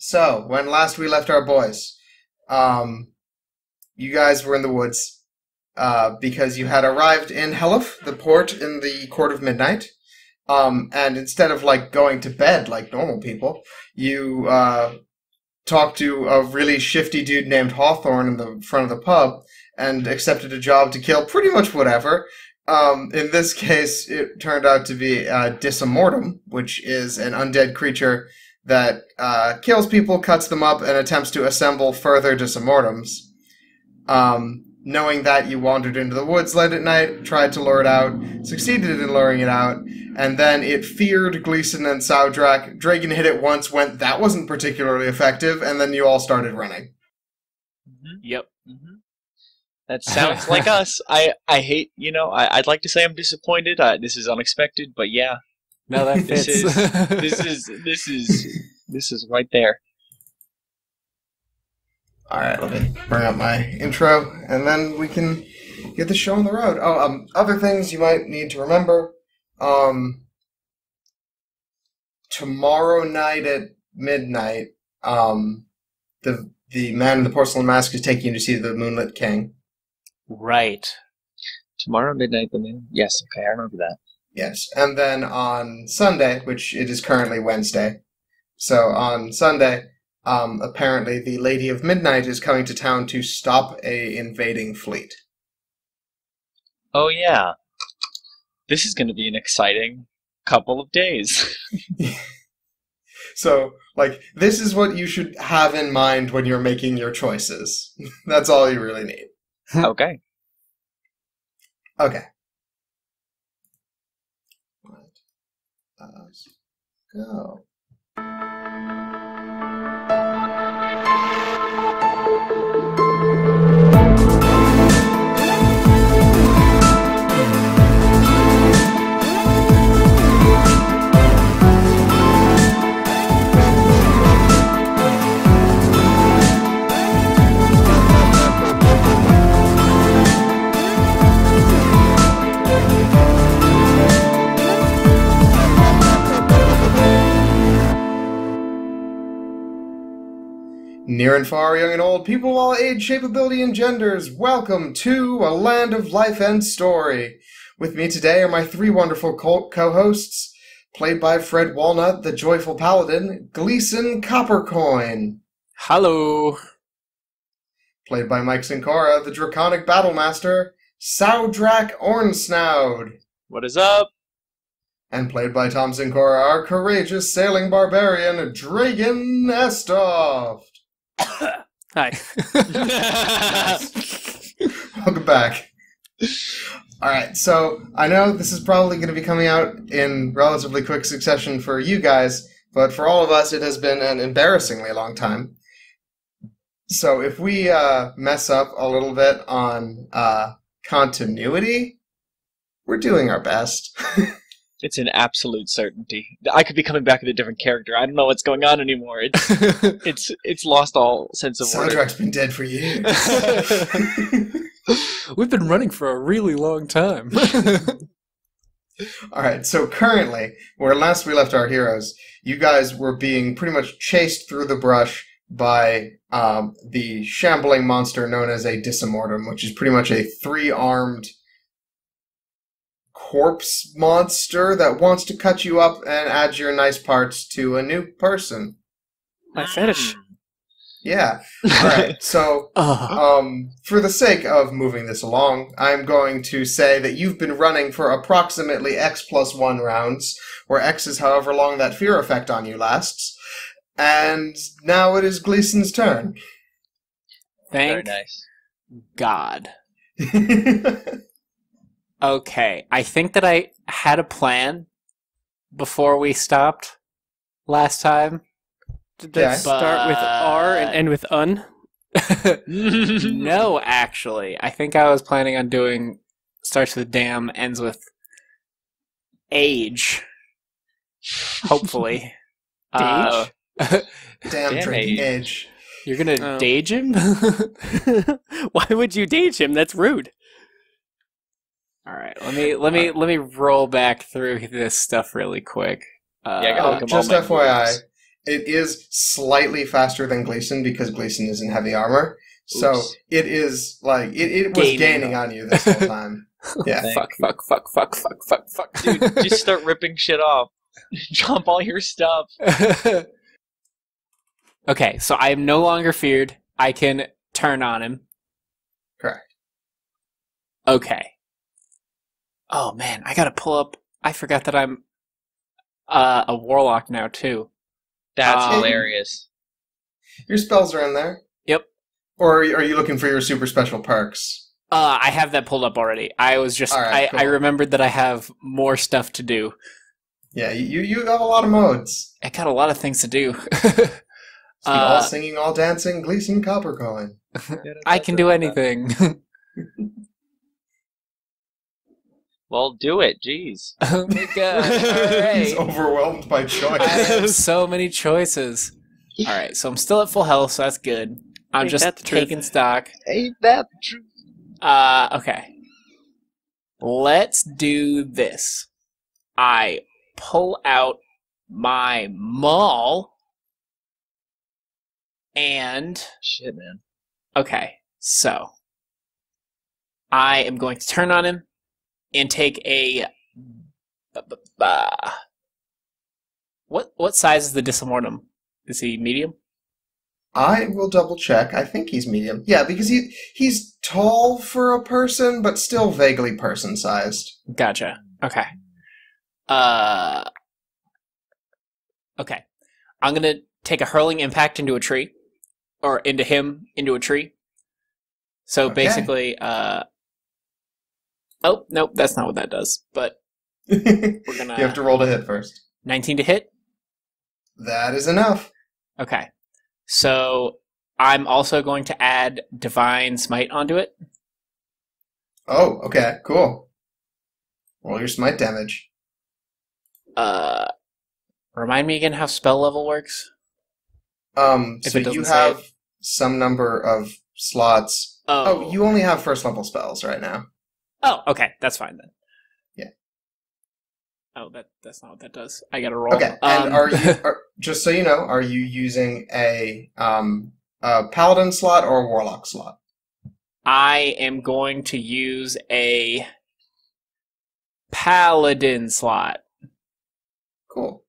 So, when last we left our boys, um, you guys were in the woods because you had arrived in Helif, the port in the Court of Midnight. And instead of going to bed like normal people, you talked to a really shifty dude named Hawthorne in the front of the pub and accepted a job to kill pretty much whatever. In this case, it turned out to be Disamortum, which is an undead creature that kills people, cuts them up, and attempts to assemble further Disamortums. Knowing that, you wandered into the woods late at night, tried to lure it out, succeeded in luring it out, and then it feared Gleeson and Saudrak. Dragan hit it once, that wasn't particularly effective, and then you all started running. Yep. That sounds like us. I hate, I'd like to say I'm disappointed. This is unexpected, but yeah. No, that fits. This is right there. Alright, let me bring up my intro, and then we can get the show on the road. Oh, other things you might need to remember. Tomorrow night at midnight, the man in the porcelain mask is taking you to see the Moonlit King. Right. Tomorrow midnight, the moon? Yes, okay, I remember that. Yes, and then on Sunday, which it is currently Wednesday, so on Sunday, apparently the Lady of Midnight is coming to town to stop a invading fleet. Oh yeah. This is going to be an exciting couple of days. So, this is what you should have in mind when you're making your choices. That's all you really need. Okay. Okay. Let's go. Near and far, young and old, people of all age, shape, ability, and genders, welcome to A Land of Life and Story. With me today are my three wonderful co-hosts, played by Fred Walnut, the joyful paladin, Gleeson Coppercoin. Hello. Played by Mike Sincora, the draconic battlemaster, Saudrak Ornsnoud. What is up? And played by Tom Sincora, our courageous sailing barbarian, Dragan Estoft. Hi. Welcome back. Alright, so I know this is probably going to be coming out in relatively quick succession for you guys, but for all of us it has been an embarrassingly long time. So if we mess up a little bit on continuity, we're doing our best. It's an absolute certainty. I could be coming back with a different character. I don't know what's going on anymore. It's lost all sense of order. Soundtrack's been dead for years. We've been running for a really long time. Alright, so currently, where last we left our heroes, you guys were being pretty much chased through the brush by the shambling monster known as a Disamortum, which is pretty much a three-armed corpse monster that wants to cut you up and add your nice parts to a new person. My fetish. Yeah. Alright, so for the sake of moving this along, I'm going to say that you've been running for approximately X+1 rounds, where X is however long that fear effect on you lasts, and now it is Gleeson's turn. Thank Very nice. God. Okay, I think that I had a plan before we stopped last time. Did that start with R and end with un? No, actually. I think I was planning on doing starts with damn, ends with age. Hopefully. Damn Drinking age. You're gonna dage him? Why would you dage him? That's rude. All right, let me roll back through this stuff really quick. Yeah, I gotta look up Just all my FYI, moves. It is slightly faster than Gleeson because Gleeson is in heavy armor. So it is like it was gaining on you this whole time. Yeah. Fuck. Dude, just start ripping shit off. Jump all your stuff. Okay, so I am no longer feared. I can turn on him. Correct. Okay. Oh man, I gotta pull up. I forgot that I'm a warlock now too. That's hilarious. Your spells are in there. Yep. Or are you looking for your super special perks? I have that pulled up already. I was just right, cool. I remembered that I have more stuff to do. Yeah, you have a lot of modes. I got a lot of things to do. All singing, all dancing, Gleeson Coppercoin. I can do anything. Well, do it. Jeez. Oh my god. All right. He's overwhelmed by choice. I have so many choices. All right, so I'm still at full health, so that's good. I'm just taking stock. Ain't that the truth? Okay. Let's do this. I pull out my maul and... Shit, man. Okay, so I am going to turn on him and take a... What size is the Dismortem? Is he medium? I will double check. I think he's medium. Yeah, because he's tall for a person, but still vaguely person-sized. Gotcha. Okay. Okay. I'm gonna take a hurling impact into a tree. Or into a tree. So basically, oh, nope, that's not what that does. But we're gonna... You have to roll to hit first. 19 to hit? That is enough. Okay. So I'm also going to add Divine Smite onto it. Oh, okay, cool. Roll your smite damage. Remind me again how spell level works? So you have some number of slots. Oh, you only have first level spells right now. Oh, okay, that's fine then. Yeah. Oh, that's not what that does. I gotta roll. Okay, and just so you know, are you using a paladin slot or a warlock slot? I am going to use a paladin slot. Cool.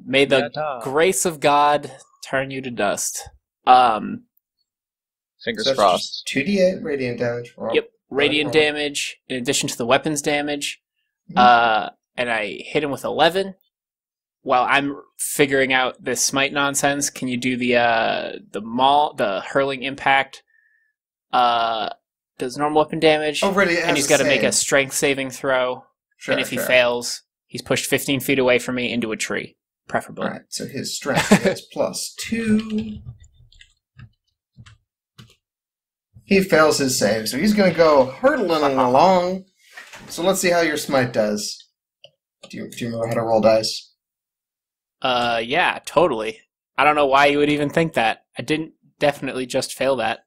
May the grace of God turn you to dust. Fingers crossed. 2d8 radiant damage. Yep, radiant damage in addition to the weapons damage. And I hit him with 11. While I'm figuring out this smite nonsense, can you do the hurling impact? Does normal weapon damage. Oh, really? And he's got to make a strength saving throw. Sure, and if he fails, he's pushed 15 feet away from me into a tree, preferably. All right, so his strength is +2. He fails his save, so he's going to go hurtling along. So let's see how your smite does. Do you remember how to roll dice? Yeah, totally. I don't know why you would even think that. I didn't definitely just fail that.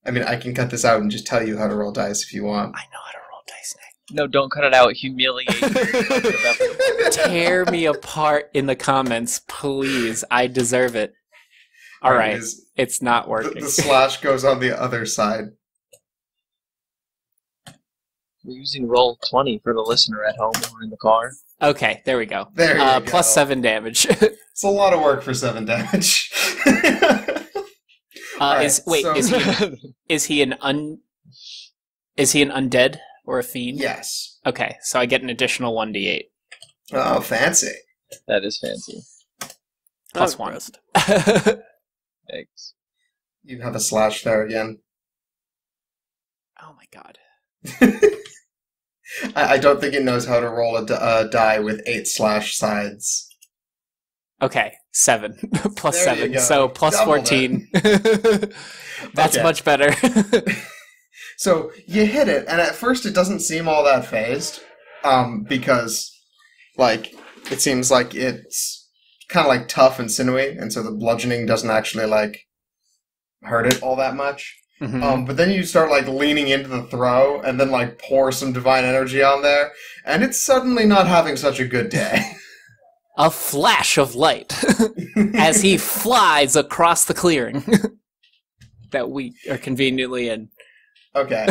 I mean, I can cut this out and just tell you how to roll dice if you want. I know how to roll dice, Nick. No, don't cut it out. Humiliate. Tear me apart in the comments, please. I deserve it. All right. It's not working. The slash goes on the other side. We're using roll 20 for the listener at home or in the car. Okay, there we go. There you go. Plus 7 damage. It's a lot of work for 7 damage. Is he an undead or a fiend? Yes. Okay, so I get an additional 1d8. Oh, fancy. That is fancy. Plus 1. Thanks. You have a slash there again. Oh my god. I don't think it knows how to roll a die with 8 slash sides. Okay, 7. Plus There 7, you go. so plus Doubled 14. That's Okay. much better. So you hit it, and at first it doesn't seem all that phased, because, like, it seems like it's kind of like tough and sinewy, and so the bludgeoning doesn't actually like hurt it all that much. Mm-hmm. But then you start like leaning into the throw and then like pour some divine energy on there, and it's suddenly not having such a good day. A flash of light as he flies across the clearing that we are conveniently in. Okay,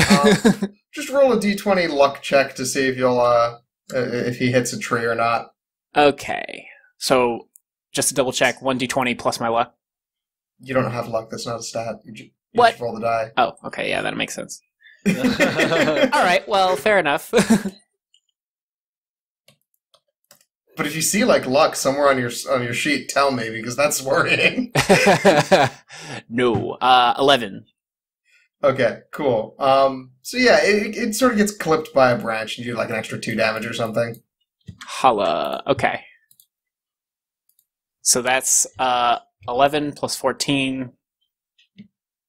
just roll a d20 luck check to see if you'll if he hits a tree or not. Okay, so just to double check, 1d20 plus my luck. You don't have luck. That's not a stat. You What? just roll the die. Oh, okay, yeah, that makes sense. All right, well, fair enough. But if you see like luck somewhere on your sheet, tell me, because that's worrying. No, 11. Okay, cool. So yeah, it sort of gets clipped by a branch, and you do like an extra 2 damage or something. Holla. Okay. So that's 11 plus 14,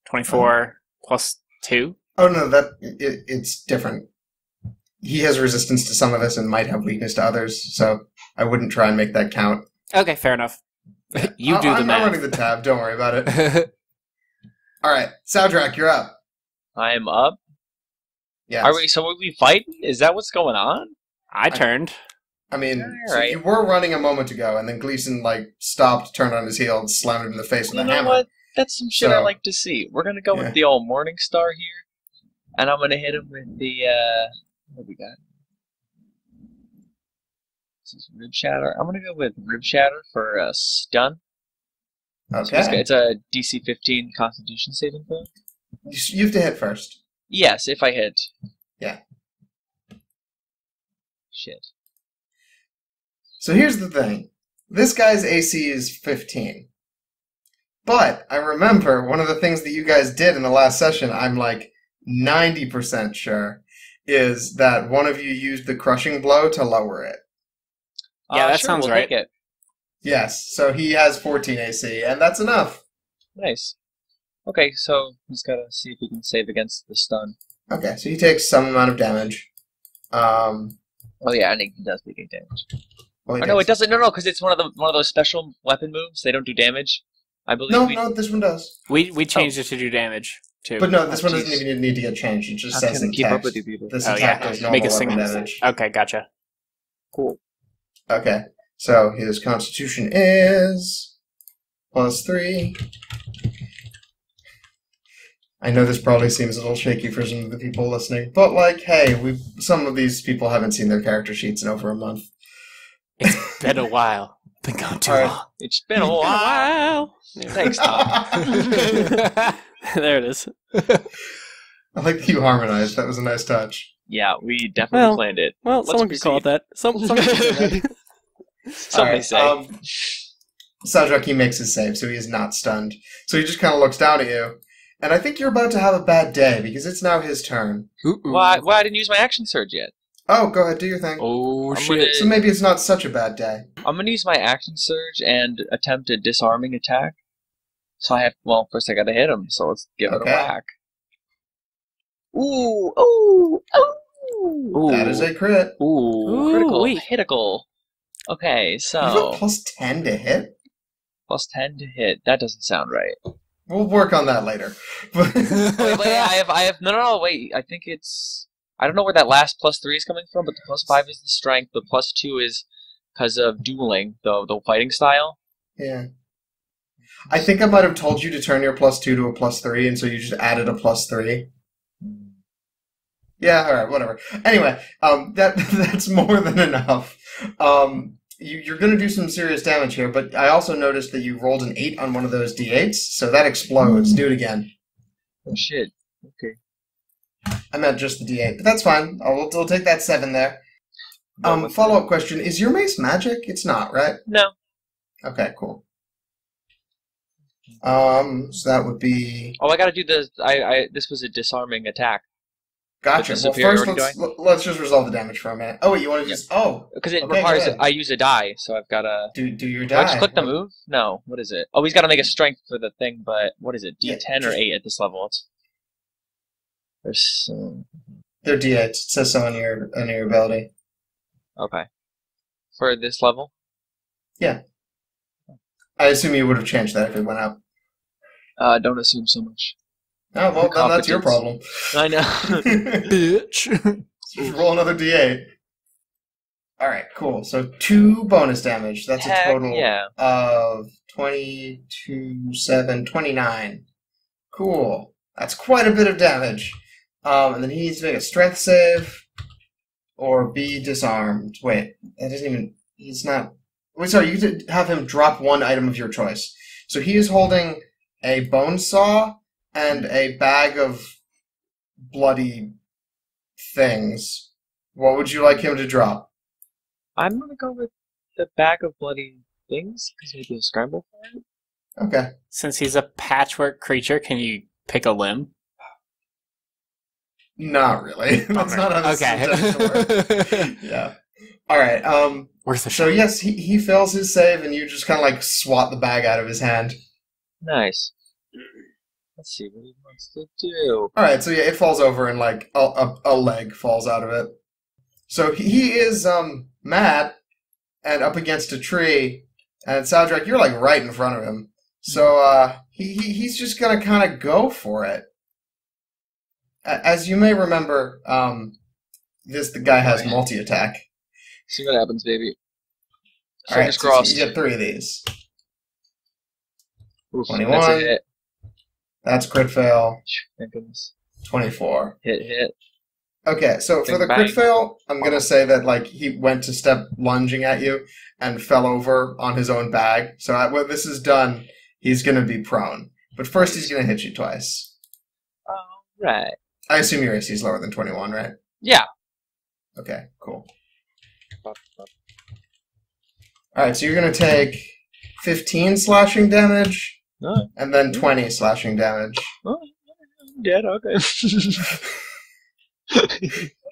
24 plus 2. Oh no, it's different. He has resistance to some of this and might have weakness to others, so I wouldn't try and make that count. Okay, fair enough. You do the math. I'm running the tab. Don't worry about it. All right, Soudrak, you're up. I am up. Yeah. Are we? So are we fighting? Is that what's going on? I turned. I mean, All so right. you were running a moment ago, and then Gleeson like stopped, turned on his heel, and slammed him in the face with You a know hammer. what? That's some shit I So- like to see. We're gonna go Yeah. with the old Morning Star here, and I'm gonna hit him with the what we got? This is Rib Shatter. I'm gonna go with Rib Shatter for stun. So Okay. it's a DC 15 Constitution saving throw. You have to hit first. Yes, if I hit. Yeah. Shit. So here's the thing. This guy's AC is 15. But I remember one of the things that you guys did in the last session, I'm like 90% sure, is that one of you used the crushing blow to lower it. Yeah, that Sure, sounds we'll right. take it. Yes, so he has 14 AC, and that's enough. Nice. Okay, so he's gotta see if he can save against the stun. Okay, so he takes some amount of damage. Oh yeah, I think he does take damage. Well, he Oh, no, it takes- doesn't. No, because it's one of those special weapon moves. They don't do damage. I believe. No, this one does. We changed it to do damage, too. But no, this one jeez. doesn't even need to get changed. It just I'm says gonna in keep text. up with you people. This Oh, attack yeah. does Make a normal weapon signal. damage. Okay, gotcha. Cool. Okay, so his constitution is +3. I know this probably seems a little shaky for some of the people listening, but like, hey, some of these people haven't seen their character sheets in over a month. It's been a while. Been gone too All right. long. It's been a while. Thanks, Tom. There it is. I like that you harmonized. That was a nice touch. Yeah, we definitely Well, planned it. Well, Let's someone could call it proceed. that. Someone could say that. Somebody say. Sajaki makes his save, so he is not stunned. So he just kind of looks down at you. And I think you're about to have a bad day, because it's now his turn. Why I didn't use my action surge yet? Oh, go ahead, do your thing. Oh, I'm shit. So maybe it's not such a bad day. I'm gonna use my action surge and attempt a disarming attack. So I have. Well, first I gotta hit him. So let's give it a Okay. whack. Ooh! Ooh! Ooh! Ooh. That is a crit. Ooh. Critical. Ooh-wee. Critical. Okay, You so have +10 to hit? plus 10 to hit. That doesn't sound right. We'll work on that later. Wait, I have. No, wait. I think it's. I don't know where that last +3 is coming from, but the +5 is the strength. The +2 is because of dueling, the fighting style. Yeah. I think I might have told you to turn your +2 to a +3, and so you just added a +3. Yeah, alright, whatever. Anyway, that's more than enough. You're going to do some serious damage here, but I also noticed that you rolled an 8 on one of those d8s, so that explodes. Do it again. Oh shit. Okay. I meant just the d8, but that's fine. I'll take that 7 there. Follow-up question, is your mace magic? It's not, right? No. Okay, cool. So that would be... Oh, I gotta do the. This was a disarming attack Gotcha. With the Well, first, superiority let's just resolve the damage for a minute. Oh, wait, you want to just... Oh, because it Okay, requires go ahead. I use a die, so I've gotta. do your Do I die. just click the move? No. What is it? Oh, he's gotta make a strength for the thing, but what is it? Yeah, D10 or just- 8 at this level? There's. They're d8s. It says so on your ability. Okay. For this level. I assume you would have changed that if it went up. Don't assume so much. Oh, well, then that's your problem. I know. Bitch. Roll another d8. Alright, cool. So 2 bonus damage. That's a total of 22, 7, 29. Cool. That's quite a bit of damage. And then he needs to make a strength save or be disarmed. Wait, that doesn't even... He's not... Wait, sorry, you could have him drop one item of your choice. So he is holding a bone saw and a bag of bloody things. What would you like him to drop? I'm gonna go with the bag of bloody things, because maybe a scramble for it. Okay. Since he's a patchwork creature, can you pick a limb? Not really. That's not how this is intended to work. Yeah. Alright, Worth a shot. so yes, he fails his save, and you just kind of like swat the bag out of his hand. Nice. Let's see what he wants to do. Alright, so yeah, it falls over and like a leg falls out of it. So he is mad and up against a tree, and Sadrak, you're like right in front of him. So he's just gonna kind of go for it. As you may remember, the guy has multi-attack. See what happens, baby. Alright, Fingers crossed. So you get 3 of these. Oof, 21. That's a hit. That's crit fail. Thank goodness. 24. Hit. Okay, so for the crit fail, I'm gonna say that like he went to step lunging at you and fell over on his own bag. So when this is done, he's gonna be prone. But first, he's gonna hit you twice. Right. I assume your AC is lower than 21, right? Yeah. Okay, cool. Alright, so you're gonna take 15 slashing damage, and then 20 slashing damage. Oh, I'm dead, okay.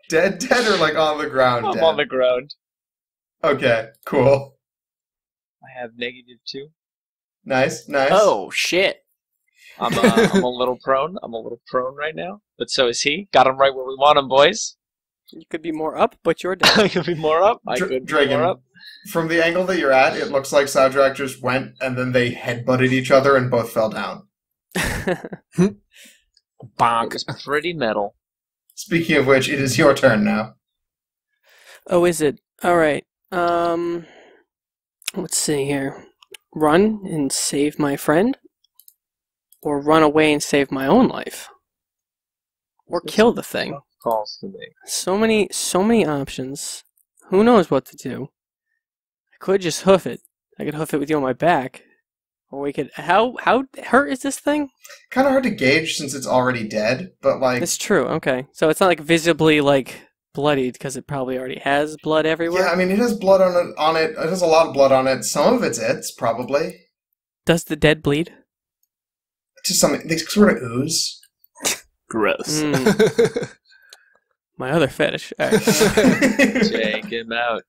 Dead or like on the ground? I'm dead? on the ground. Okay, cool. I have -2. Nice. Oh, shit. I'm a little prone. I'm a little prone right now, but so is he. Got him right where we want him, boys. You could be more up, but you're I down. could be more up. I could be Dragan, more up. from the angle that you're at, it looks like Sadrak just went and then they headbutted each other and both fell down. It Bonk. was pretty metal. Speaking of which, it is your turn now. Oh, is it? Alright. Let's see here. Run and save my friend? Or run away and save my own life? Or kill the thing? Calls to me. So many options. Who knows what to do? I could just hoof it. I could hoof it with you on my back. Or we could... How hurt is this thing? Kind of hard to gauge since it's already dead, but like... It's true, okay. So it's not like visibly like bloodied because it probably already has blood everywhere? Yeah, I mean, it has blood on it. It has a lot of blood on it. Some of it's probably. Does the dead bleed? Just something. They sort of ooze. Gross. My other fetish. All right. Check him out.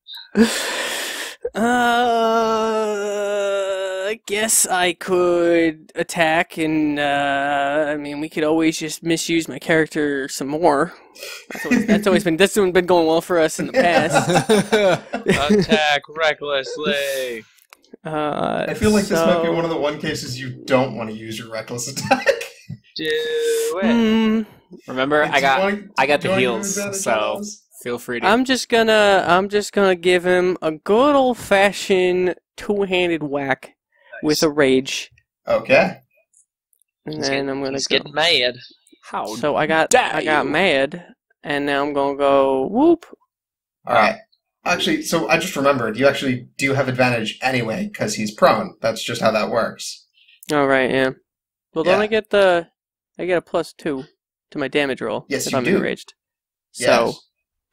I guess I could attack, and I mean, we could always just misuse my character some more. That's always been going well for us in the past. Attack recklessly. I feel like this might be one of the one cases you don't want to use your reckless attack. Do it. Remember, I got the heals, so feel free to. I'm just gonna give him a good old fashioned two-handed whack with a rage. Okay. And then I'm gonna He's getting mad. How? So I got mad, and now I'm gonna go whoop. All right. Actually, so I just remembered. You actually do have advantage anyway because he's prone. That's just how that works. All right, yeah. Well, Yeah. don't I get a +2 to my damage roll Yes, if you I'm do. enraged. So Yes.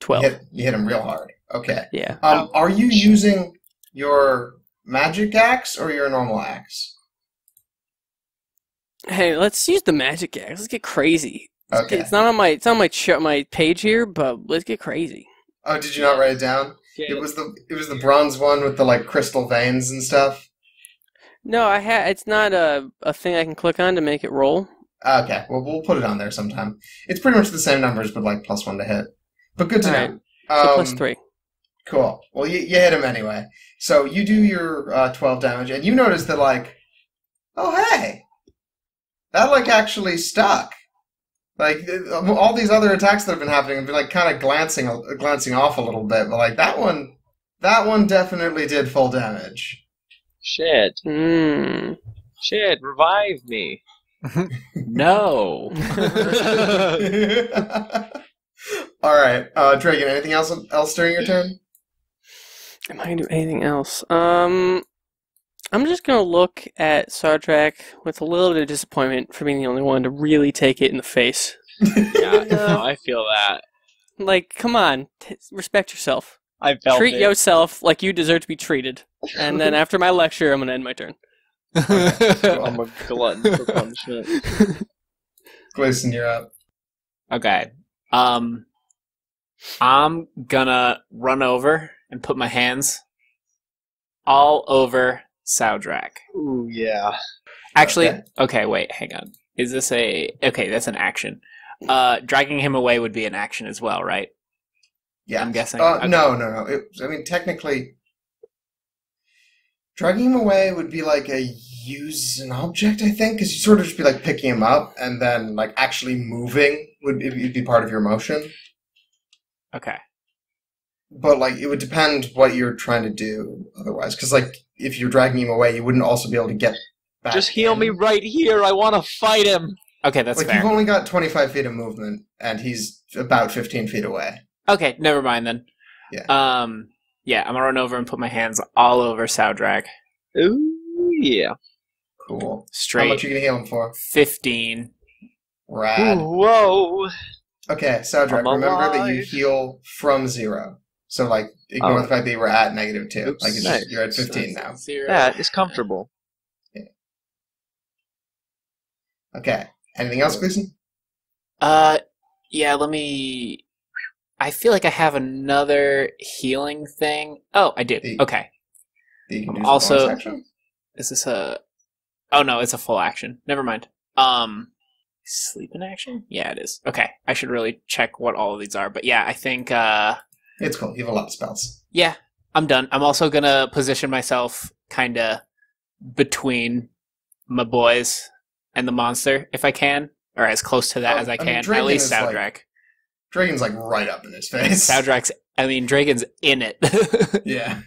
12. You hit him real hard. Okay. Yeah. Are you using your magic axe or your normal axe? Hey, let's use the magic axe. Let's get crazy. Okay. It's not on my page here, but let's get crazy. Oh, did you not write it down? It was the bronze one with the like crystal veins and stuff. No, it's not a thing I can click on to make it roll. Okay, well we'll put it on there sometime. It's pretty much the same numbers, but like +1 to hit. But good to know. So +3. Cool. Well, you hit him anyway. So you do your 12 damage, and you notice that like, oh hey, that like actually stuck. Like all these other attacks that have been happening have been like kind of glancing off a little bit, but like that one definitely did full damage. Shit. Shit, revive me. No. All right, Dragan. Anything else during your turn? Am I gonna do anything else? I'm just gonna look at Sardrak with a little bit of disappointment for being the only one to really take it in the face. Yeah, no, I feel that. Like, come on, respect yourself. I felt Treat it. yourself like you deserve to be treated. And then after my lecture, I'm gonna end my turn. I'm a glutton for punishment. Gleeson, you're up. Okay. I'm gonna run over and put my hands all over Sardrak. Ooh, yeah. Actually, okay, wait, hang on. Is this okay, that's an action. Dragging him away would be an action as well, right? Yeah. I'm guessing. No. Okay. I mean, technically, dragging him away would be like a use an object, I think, because you sort of just be like picking him up, and then like actually moving would be part of your motion. Okay. But like, it would depend what you're trying to do otherwise, because like, if you're dragging him away, you wouldn't also be able to get back. Just heal me right here. I want to fight him. Okay, that's like, fair. you've only got 25 feet of movement, and he's about 15 feet away. Okay, never mind then. Yeah. Yeah, I'm gonna run over and put my hands all over Sardrak. Ooh, yeah. Cool. Straight. How much are you gonna heal him for? 15. Rad. Ooh, whoa. Okay, Sardrak, I'm remember that you alive. heal from 0. So, like, ignore the fact that you were at -2. Oops. Like, it's Nice. just, you're at 15 now. 0. That is comfortable. Okay. Anything else, Gleeson? Yeah, let me... I feel like I have another healing thing. Oh, I do. Okay. That you can I'm do as a bonus also- action? Is this a... Oh, no, it's a full action. Never mind. Sleep in action? Yeah, it is. Okay, I should really check what all of these are. But yeah, I think, It's cool. You have a lot of spells. yeah, I'm done. I'm also gonna position myself kind of between my boys and the monster, if I can. Or as close to that as I I mean, can. At Dragan least is, like, Sardrak. Dragon's, like, right up in his face. Dragan's in it. Yeah.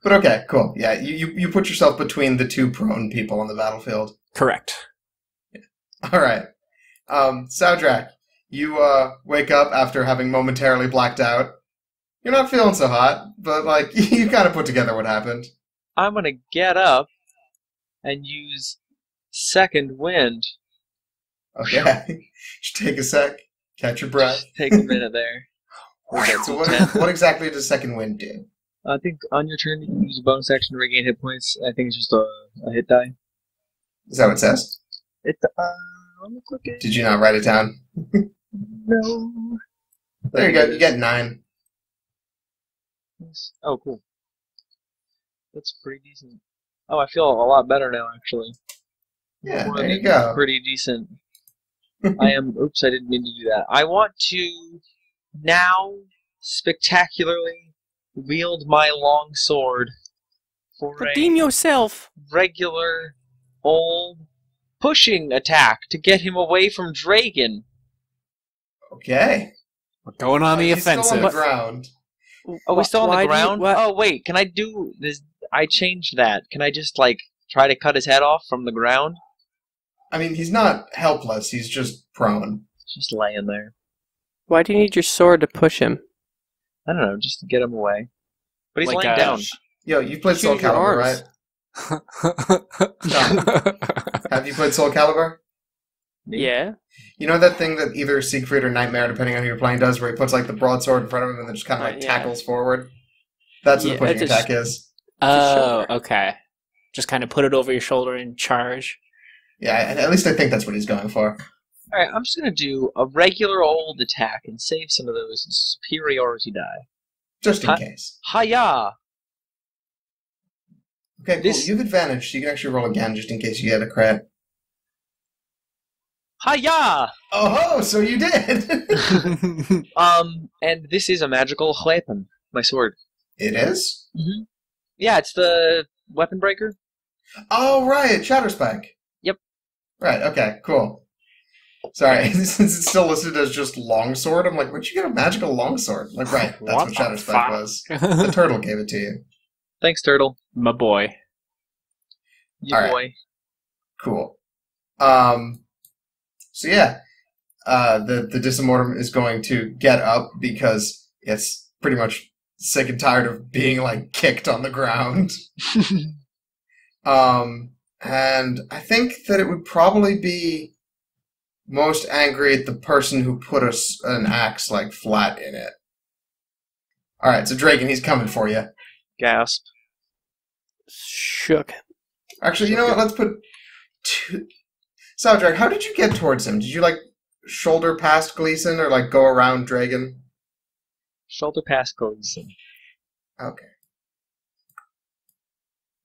But okay, cool. Yeah, you put yourself between the two prone people on the battlefield. Correct. All right. Sardrak, you wake up after having momentarily blacked out. You're not feeling so hot, but like you kind of put together what happened. I'm going to get up and use second wind. Okay. Just take a sec. Catch your breath. Take a minute there. So what exactly does second wind do? I think on your turn, you can use a bonus action to regain hit points. I think it's just a hit die. Is that what it says? Let me click it. Did you not write it down? No. There you go. You get 9. Oh, cool. That's pretty decent. Oh, I feel a lot better now, actually. Yeah, More there you than go. Pretty decent. I am. Oops, I didn't mean to do that. I want to now spectacularly wield my long sword for Redeem yourself. regular old pushing attack to get him away from Dragan. Okay. We're going on the He's still on offensive. the ground. Oh, we're still on Why the do you- ground? what- Oh, wait, can I do this? I changed that. Can I just, like, try to cut his head off from the ground? I mean, he's not helpless. He's just prone. Just laying there. Why do you need your sword to push him? I don't know, just to get him away. But he's Like, laying down. Yo, you've played Soul Choose your Calibur, arms. right? Have you played Soul Calibur? Yeah. You know that thing that either Siegfried or Nightmare, depending on who you're playing, does, where he puts like the broadsword in front of him and then just kind of like Yeah. tackles forward? That's what Yeah, the pushing that's just- attack is. Oh, shoulder. okay. Just kind of put it over your shoulder and charge. Yeah, at least I think that's what he's going for. Alright, I'm just gonna do a regular old attack and save some of those superiority die. Just in Hi- case. Hiya! Okay, cool. This- You have advantage, so you can actually roll again just in case you get a crit. Hiya! Oh, so you did! And this is a magical weapon. My sword. It is? Yeah, it's the weapon breaker. Oh, right, Shatterspike. Yep. Right, okay, cool. Sorry, since it's still listed as just longsword, I'm like, where'd you get a magical longsword? Like, right, that's what Shadow Spike was. The turtle gave it to you. Thanks, Turtle. My boy. You All right. boy. Cool. So yeah, the Disimortum is going to get up because it's pretty much sick and tired of being like kicked on the ground. And I think that it would probably be most angry at the person who put an axe like flat in it. All right, so Dragan, he's coming for you. Gasp. Shook. Actually, you know what? Let's put two. Saldrag, how did you get towards him? Did you like shoulder past Gleeson or like go around Dragan? Shoulder pass Gleeson. Okay.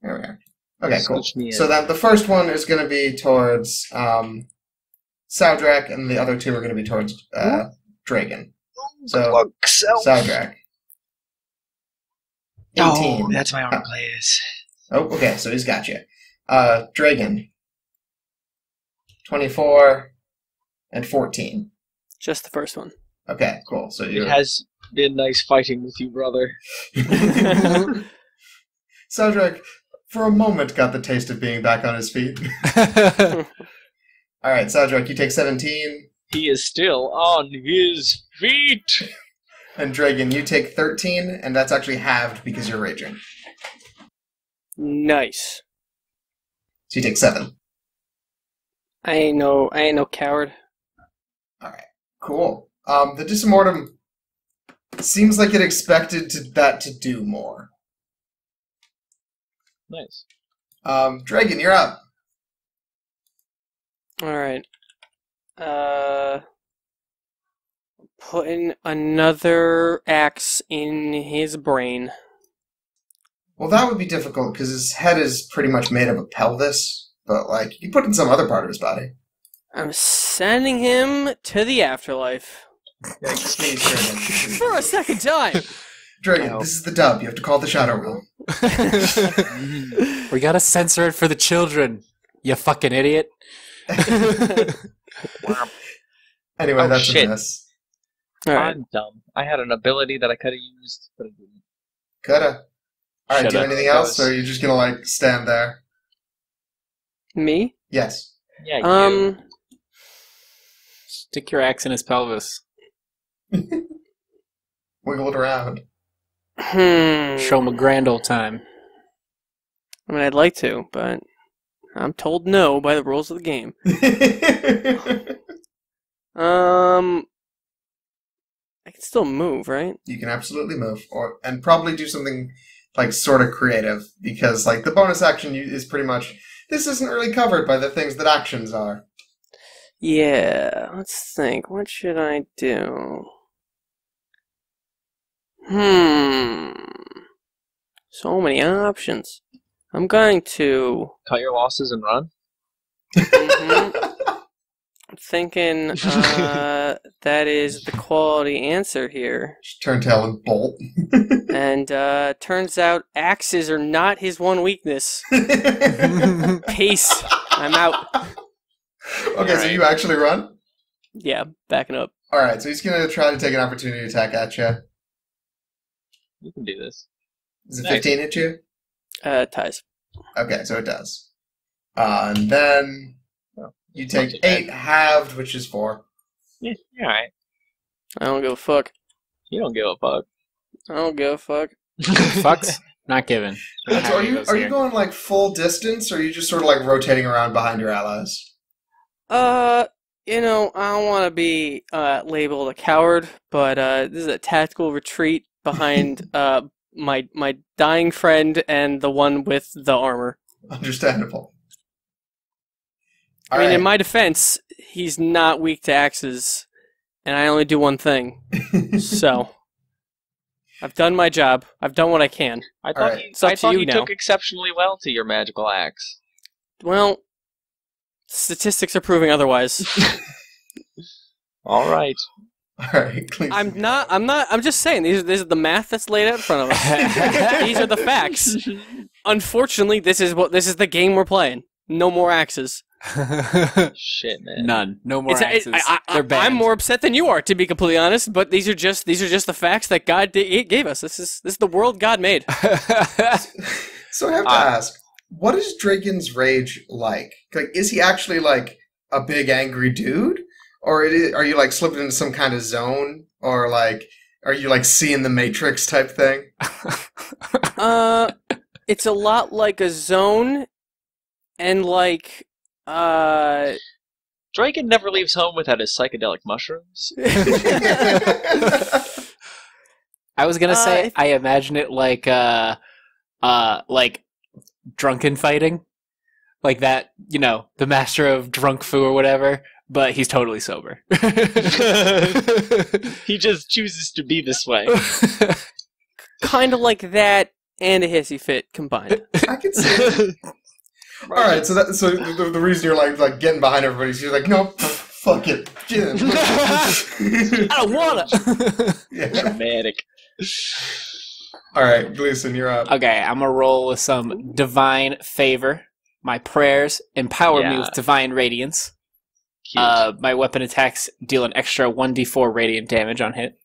There we are. Okay, cool. Scooch me in. So then the first one is going to be towards Saldrak, and the other two are going to be towards Dragan. So, Saldrak. 18. Oh, that's my armor class. Oh, okay, so he's got you. Dragan. 24 and 14. Just the first one. Okay, cool. So It has been nice fighting with you, brother. Saldrak, for a moment, got the taste of being back on his feet. All right, Saldrak, you take 17. He is still on his feet. And Dragan, you take 13, and that's actually halved because you're raging. Nice. So you take 7. I ain't no coward. All right, cool. The Disimortum seems like it expected that to do more. Nice. Dragan, you're up. Alright. Putting another axe in his brain. Well, that would be difficult because his head is pretty much made of a pelvis, but like you put in some other part of his body. I'm sending him to the afterlife. Yeah, you sneeze, Dragan. For a second time! Dragan, this is the dub. You have to call the shadow roll. We gotta censor it for the children, you fucking idiot. Anyway, Oh, that's shit. a miss. Alright. I'm dumb. I had an ability that I could have used, but I didn't. Coulda. All right, Shut do up. anything else, or are you just gonna like stand there? Me? Yes. Yeah, you. Stick your axe in his pelvis. Wiggle it around. Show him a grand old time. I mean, I'd like to, but I'm told no by the rules of the game. I can still move, right? You can absolutely move, and probably do something like sort of creative, because like the bonus action is pretty much this isn't really covered by the things that actions are. Yeah, let's think. What should I do? So many options. I'm going to... Cut your losses and run. I'm thinking that is the quality answer here. Turn tail and bolt. And turns out axes are not his one weakness. Peace. I'm out. Okay, so you actually run? Yeah, backing up. Alright, so he's gonna try to take an opportunity attack at you. You can do this. Does it Nice. 15 hit you? Ties. Okay, so it does. And then you take Not too bad. 8 halved, which is 4. Yeah, alright. I don't give a fuck. You don't give a fuck. I don't give a fuck. Fucked? Not given. So are you going like full distance, or are you just sort of like rotating around behind your allies? You know, I don't want to be labeled a coward, but this is a tactical retreat behind my dying friend and the one with the armor. Understandable. I mean, in my defense, he's not weak to axes, and I only do one thing. So, I've done my job. I've done what I can. I thought Alright. you, It's up I to thought you you now. took exceptionally well to your magical axe. Well, statistics are proving otherwise. Alright. Alright, I'm just saying, these are the math that's laid out in front of us. These are the facts. Unfortunately, this is the game we're playing. No more axes. Shit, man. None. No more It's- axes. They're banned. I'm more upset than you are, to be completely honest. But these are just the facts that God gave us. This is the world God made. So I have to ask, what is Dragan's rage like? Like, is he actually like a big angry dude, or are you like slipping into some kind of zone, or like are you like seeing the Matrix type thing? It's a lot like a zone, and like Dragan never leaves home without his psychedelic mushrooms. I was gonna say I imagine it like drunken fighting, like that. You know, the master of drunk fu or whatever. But he's totally sober. He just chooses to be this way. kind of like that and a hissy fit combined. I can see it. All right, so the reason you're like getting behind everybody is you're like, no, fuck it, Jim. I don't wanna. Yeah. Dramatic. All right, Gleeson, you're up. Okay, I'm gonna roll with some divine favor. My prayers empower me with divine radiance. Cute. My weapon attacks deal an extra 1d4 radiant damage on hit.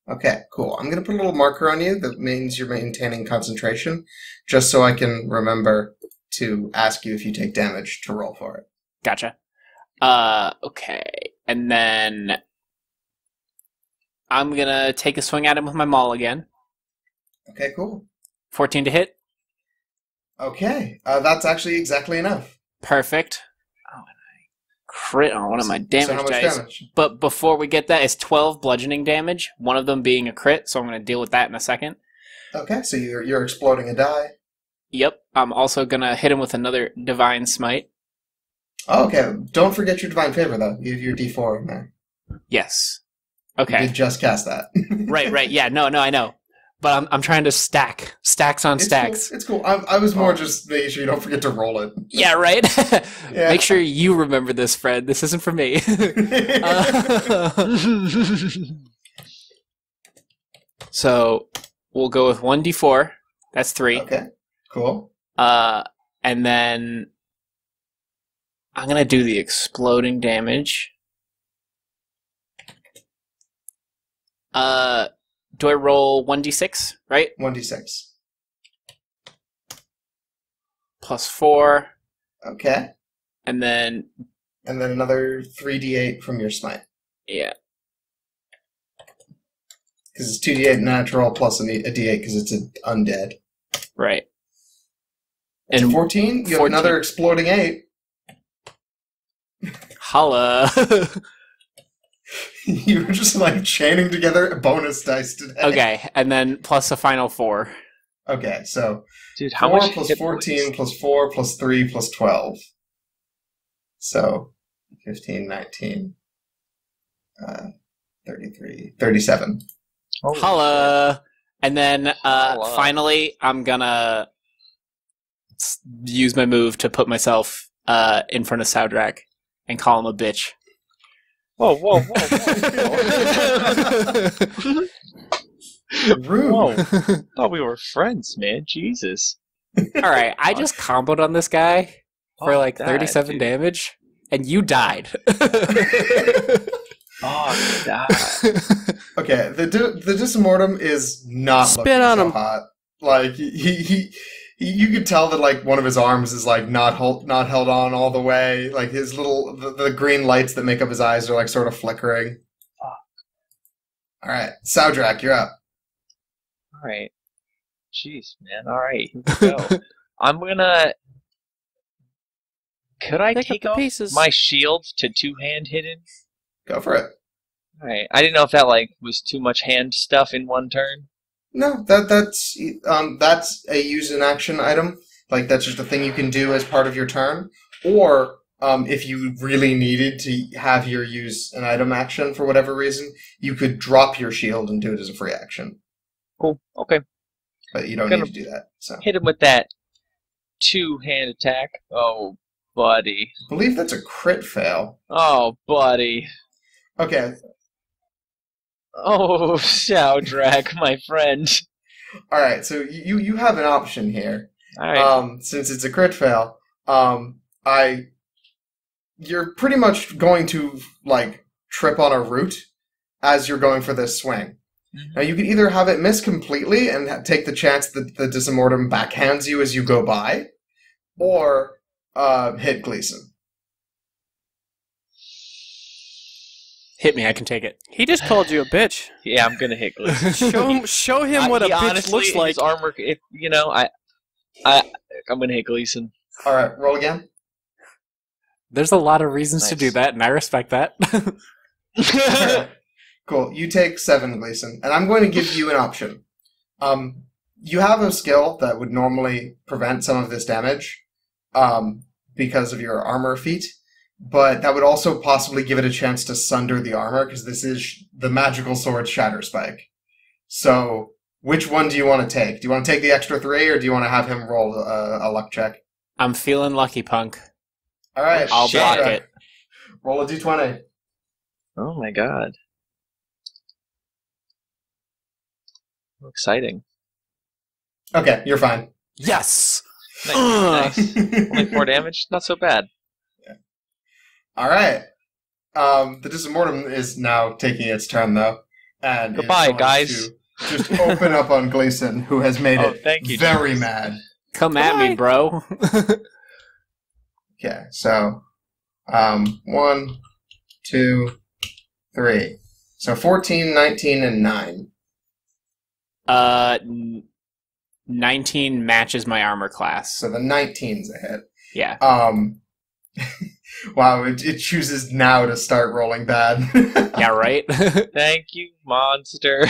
Okay, cool. I'm going to put a little marker on you that means you're maintaining concentration, just so I can remember to ask you if you take damage to roll for it. Gotcha. Okay. And then I'm going to take a swing at him with my maul again. Okay, cool. 14 to hit. Okay, that's actually exactly enough. Perfect. Oh, and I crit on one of my damage so how much dice. damage? But before we get that, it's 12 bludgeoning damage, one of them being a crit, so I'm going to deal with that in a second. Okay, so you're exploding a die. Yep. I'm also going to hit him with another divine smite. Oh, okay, don't forget your divine favor, though. You have your D4 in there. Yes. You Okay. did just cast that. Right. Yeah, no, I know. But I'm trying to stacks on stacks. It's cool. I was more just making sure you don't forget to roll it. Yeah, right? Yeah. Make sure you remember this, Fred. This isn't for me. So, we'll go with 1d4. That's 3. Okay, cool. And then I'm going to do the exploding damage. Do I roll 1d6, right? 1d6. Plus 4. Okay. And then, And then another 3d8 from your smite. yeah. Because it's 2d8 natural plus a d8 because it's an undead. Right. And 14, you have 14. another exploding 8. Holla. You were just like chaining together bonus dice today. Okay, and then plus a final 4. Okay, so Dude, how 4 much plus hit 14 points? plus 4 plus 3 plus 12. So 15, 19, 33, 37. Holy Holla. And then Holla. finally, I'm gonna use my move to put myself in front of Saudrak and call him a bitch. Whoa. Rude. Whoa. Thought we were friends, man. Jesus. Alright, I just comboed on this guy for Oh, like that, 37 dude. damage, and you died. Oh, God. Okay, the Dismortem is not Spit looking on so him. hot. Like he you could tell that like one of his arms is like not held on all the way. Like his little the green lights that make up his eyes are like sort of flickering. All right, Saudrak, you're up. All right. Jeez, man. All right, here we go. I'm gonna. Could I Pick up take the off pieces. my shield to two-hand hidden? Go for it. All right. I didn't know if that like was too much hand stuff in one turn. No, that's a use an action item. Like that's just a thing you can do as part of your turn. Or if you really needed to have your use an item action for whatever reason, you could drop your shield and do it as a free action. Cool. Okay. But you don't Gonna- need to do that. So Hit him with that two-hand attack. Oh, buddy. I believe that's a crit fail. Oh, buddy. Okay. Oh, Saudrak, my friend. All right. So you have an option here. All right. Since it's a crit fail, I you're pretty much going to like trip on a root as you're going for this swing. Now you can either have it miss completely and take the chance that the Disamortum backhands you as you go by, or hit Gleeson. Hit me, I can take it. He just called you a bitch. Yeah, I'm gonna hit Gleeson. Show him what a bitch honestly, looks like. His armor, if I'm gonna hit Gleeson. All right, roll again. There's a lot of reasons to Nice. do that, and I respect that. Alright, cool. You take 7, Gleeson, and I'm going to give you an option. You have a skill that would normally prevent some of this damage, because of your armor feat, but that would also possibly give it a chance to sunder the armor, because this is the magical sword Shatter Spike. So, which one do you want to take? Do you want to take the extra 3, or do you want to have him roll a luck check? I'm feeling lucky, punk. All right, I'll block Shatter. it. Roll a d20. Oh my god. How exciting. Okay, you're fine. Yes! Nice. Only 4 damage? Not so bad. All right. The Disamortum is now taking its turn, though. And Goodbye, is going guys. to just open up on Gleeson, who has made Oh, it thank you, very Jesus. mad. Come at me, bro. Okay, so 1, 2, 3. So 14, 19, and 9. 19 matches my armor class. So the 19's a hit. Yeah. Wow, it chooses now to start rolling bad. Yeah, right? Thank you, monster.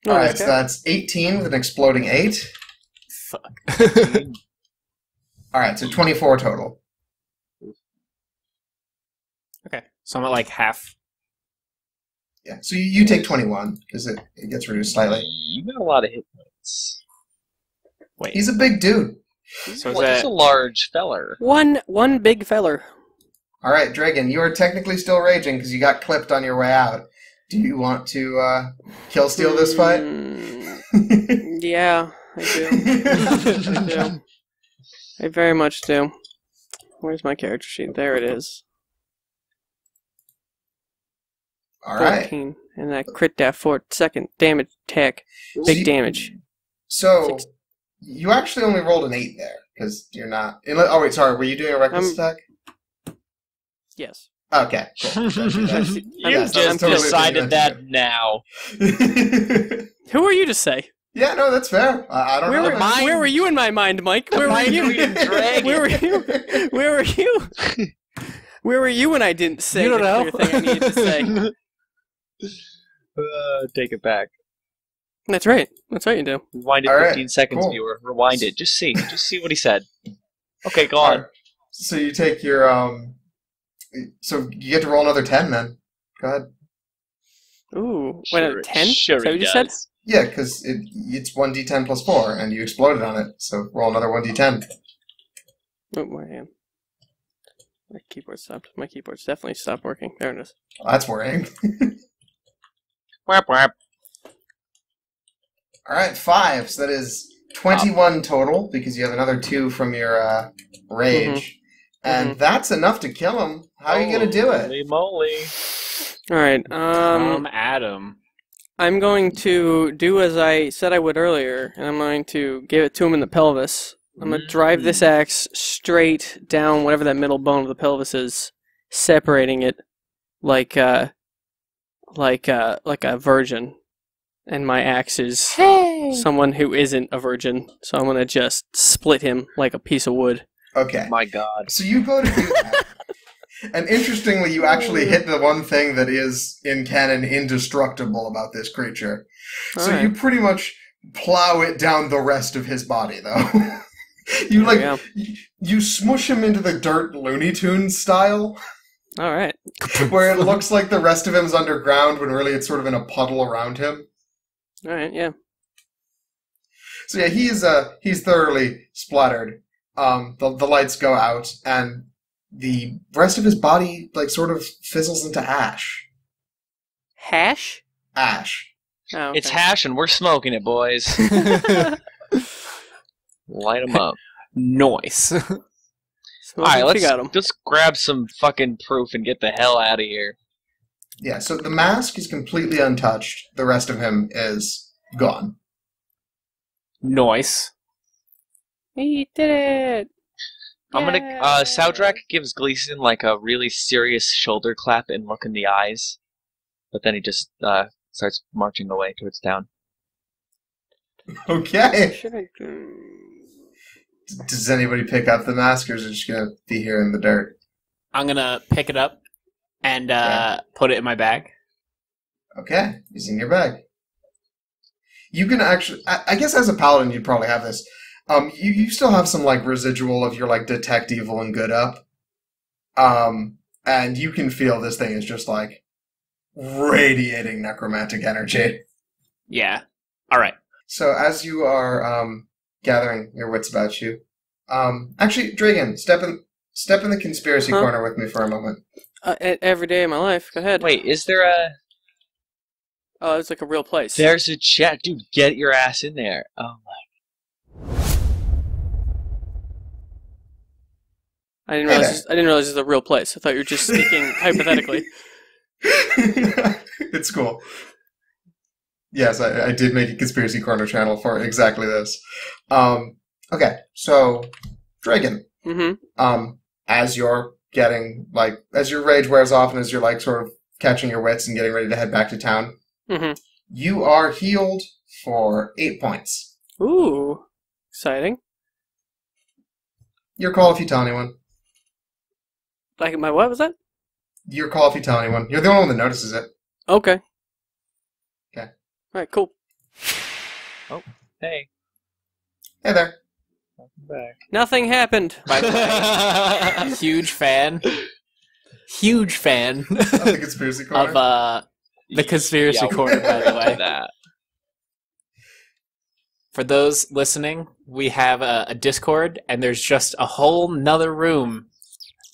All right, so that's 18 with an exploding 8. Fuck. All right, so 24 total. Okay, so I'm at like half. Yeah, so you take 21 because it gets reduced slightly. You got a lot of hit points. Wait. He's a big dude. So is Well, he's that... a large feller. One big feller. All right, Dragan, you are technically still raging because you got clipped on your way out. Do you want to kill steal this fight? Yeah, I do. I do. I very much do. Where's my character sheet? There it is. All right. 14. And that crit death for second damage attack. Big damage. So 6. you actually only rolled an 8 there because you're not. Oh wait, sorry. Were you doing a reckless attack? Yes. Okay. Cool. You Yes, just I'm totally decided thinking that now. Who are you to say? Yeah, no, that's fair. I don't know. Where were you in my mind, Mike? Where were you? Dragon. Where were you? Where were you? Where were you when I didn't say You don't the know. clear thing I needed to say? Take it back. That's right. That's right, you do. Rewind it All right, 15 seconds, cool. viewer. Rewind it. Just see what he said. Okay, go All on. right. So you take your So you get to roll another 10 then. Go ahead. Ooh. What, a 10? Sure Is that he what you said? does. Yeah, because it's 1d10 plus 4, and you exploded on it. So roll another 1d10. Oh, my hand. My keyboard stopped. My keyboard's definitely stopped working. There it is. Well, that's worrying. Whap, whap. All right, 5. So that is 21 total because you have another 2 from your rage, and that's enough to kill him. How are you gonna do it? Holy moly. Alright, Adam. I'm going to do as I said I would earlier, and I'm going to give it to him in the pelvis. I'm going to drive this axe straight down whatever that middle bone of the pelvis is, separating it like a virgin. And my axe is someone who isn't a virgin, so I'm going to just split him like a piece of wood. Okay. My god. So you go to do that. And interestingly, you actually hit the one thing that is, in canon, indestructible about this creature. So Alright. you pretty much plow it down the rest of his body, though. You smush him into the dirt Looney Tunes style, Alright. where it looks like the rest of him's underground when really it's sort of in a puddle around him. Alright, yeah. So yeah, he's thoroughly splattered. The lights go out, and the rest of his body sort of fizzles into ash. Hash? Ash. Oh, okay. It's hash and we're smoking it, boys. Light them up. Noise. Alright, We got him. let's grab some fucking proof and get the hell out of here. Yeah, so the mask is completely untouched. The rest of him is gone. Noise. We did it! I'm gonna. Saudrak gives Gleeson like a really serious shoulder clap and look in the eyes, but then he just starts marching away towards town. Okay. Should I do? Does anybody pick up the mask, or is it just gonna be here in the dirt? I'm gonna pick it up and put it in my bag. Okay, it's in your bag. You can actually, I guess as a paladin, you'd probably have this. You still have some like residual of your like detect evil and good up. And you can feel this thing is just like radiating necromantic energy. Yeah. All right. So as you are gathering your wits about you, actually, Dragan, step in the conspiracy corner with me for a moment. Every day of my life. Go ahead. Wait, is there a? Oh, it's like a real place. There's a chat, dude. Get your ass in there. Oh my. I didn't realize this was a real place. I thought you were just speaking hypothetically. It's cool. Yes, I did make a conspiracy corner channel for exactly this. Okay, so Dragan. Mm-hmm. As you're getting as your rage wears off and as you're like sort of catching your wits and getting ready to head back to town, you are healed for 8 points. Ooh, exciting. Your call if you tell anyone. Like my what was that? Your call if you tell anyone. You're the only one that notices it. Okay. Okay. All right, cool. Oh, hey. Hey there. Welcome back. Nothing happened. By the way, huge fan Of the conspiracy corner. of the conspiracy corner. By the way, that. For those listening, we have a Discord, and there's just a whole nother room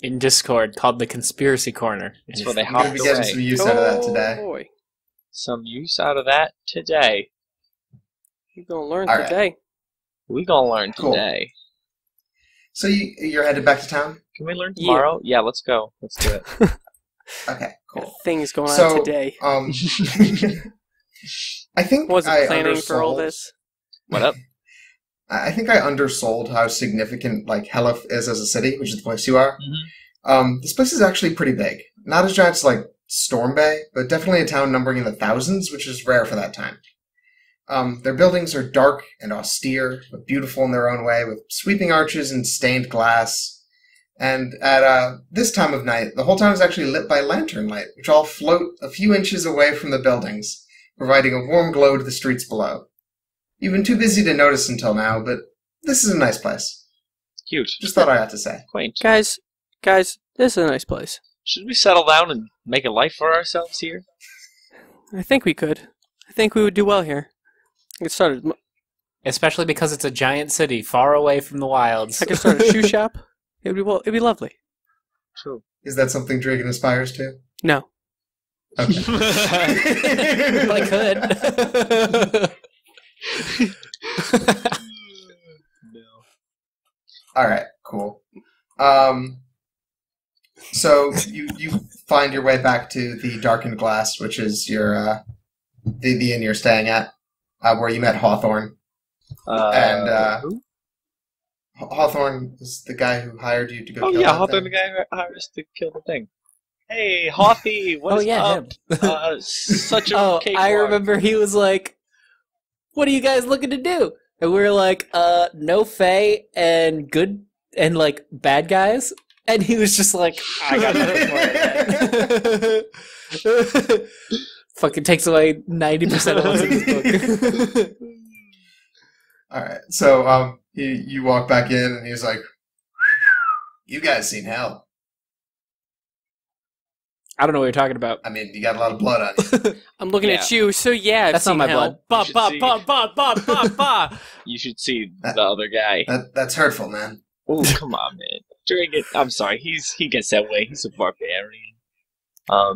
in Discord called the Conspiracy Corner. It's where they I'm going to hopped be getting away. some use out of that today. Boy, Some use out of that today. you're gonna learn All right. today. We gonna learn Cool. today. So you're headed back to town? Can we learn tomorrow? Yeah, let's go. Let's do it. Okay, cool. Things going So, on today. I think Wasn't I planning for all undersold- this. What up? I think I undersold how significant Helif is as a city, which is the place you are. This place is actually pretty big. Not as giant as Storm Bay, but definitely a town numbering in the thousands, which is rare for that time. Their buildings are dark and austere, but beautiful in their own way, with sweeping arches and stained glass. And at this time of night, the whole town is actually lit by lantern light, which all float a few inches away from the buildings, providing a warm glow to the streets below. You've been too busy to notice until now, but this is a nice place. Cute. Just thought I had to say. Quaint. Guys, this is a nice place. Should we settle down and make a life for ourselves here? I think we could. I think we would do well here. Get started. Especially because it's a giant city far away from the wilds. I could start a shoe shop. It'd be lovely. True. Is that something Dragan aspires to? No. Okay. Well, I could. No. Alright, cool. So you find your way back to the Darkened Glass, which is your the inn you're staying at, where you met Hawthorne. Who? Hawthorne is the guy who hired you to go Oh kill yeah, that Hawthorne, thing. the guy who hired us to kill the thing. Hey, Hawthy, what's up? him. Such a Oh, cakewalk. I remember he was like, "What are you guys looking to do?" And we were like, no fae and good and bad guys." And he was just like, "I got nothing for it." Fucking takes away 90% of what's in this book. Alright, so you walk back in and he's like, "You guys seen hell. I don't know what you're talking about. I mean, you got a lot of blood on you." I'm looking at you, so yeah, I've That's not seen my hell. blood. You Ba should ba see. ba ba ba ba ba. You should see the other guy. That's hurtful, man. Oh, come on, man. Dragan, I'm sorry, he gets that way. He's a barbarian.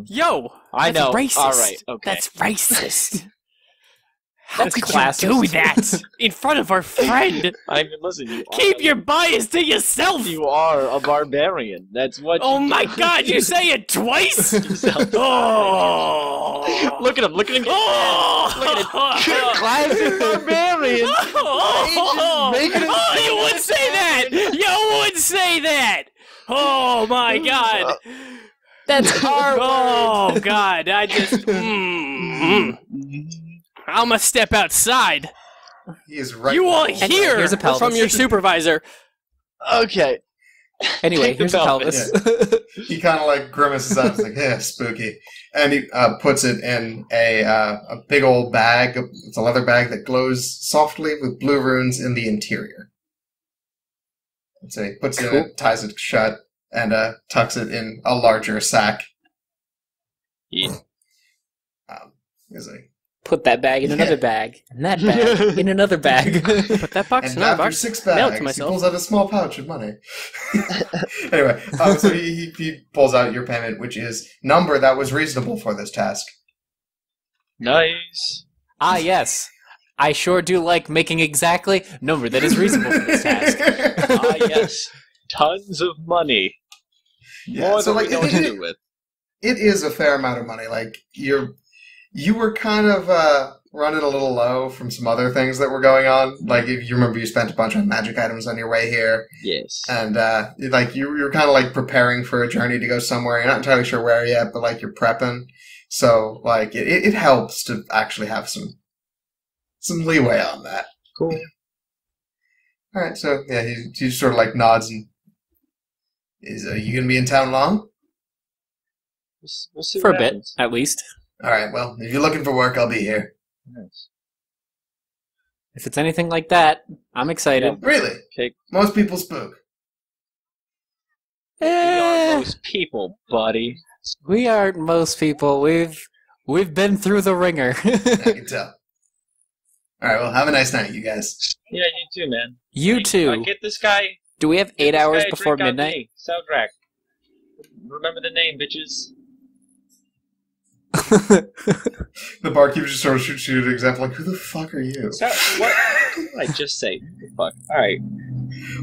Yo, I that's know. Racist. All right, okay. That's racist. How That's could classist. you do that in front of our friend? I mean, listen, you Keep are, your bias to yourself. You are a barbarian. That's what. Oh you my do. God! You say it twice. Oh! Look at him! Look at him! Oh! Look at it! Classic barbarian. You would say that. You would say that. Oh my God. That's our Oh God! I just. I'm gonna step outside. He is right. You will now. hear here's a pelvis. from your supervisor. Okay. Anyway, Take the here's a pelvis. He kind of like grimaces up, like, "Yeah, spooky," and he puts it in a big old bag. It's a leather bag that glows softly with blue runes in the interior. And so he puts it in, ties it shut, and tucks it in a larger sack. Yeah. He's like, Put that bag in another bag, and that bag in another bag. Put that box and in another after box. 6 Mail it bags, to he myself. pulls out a small pouch of money. Anyway, so he pulls out your payment, which is number that was reasonable for this task. Nice. Ah, yes. I sure do like making exactly number that is reasonable for this task. Ah, yes. Tons of money. Yeah, More so than like we know what to do with. it is a fair amount of money. Like you were kind of running a little low from some other things that were going on. Like if you remember, you spent a bunch of magic items on your way here, Yes. and like you're kind of like preparing for a journey to go somewhere. You're not entirely sure where yet, but like you're prepping. So like it helps to actually have some leeway on that. Cool. All right, so yeah, he just sort of like nods and is you gonna be in town long? We'll see For a what bit, happens. at least. All right, well, if you're looking for work, I'll be here. Nice. If it's anything like that, I'm excited. Really? Okay. Most people spook. We are most people, buddy. We aren't most people. We've been through the ringer. I can tell. All right, well, have a nice night, you guys. Yeah, you too, man. You Hey, too. Get this guy. Do we have Get 8 this hours guy a before drink on midnight? me. Soundtrack. Remember the name, bitches. The barkeeper just sort of shoots you an example, like, who the fuck are you? So, what did I just say? Fuck. Alright.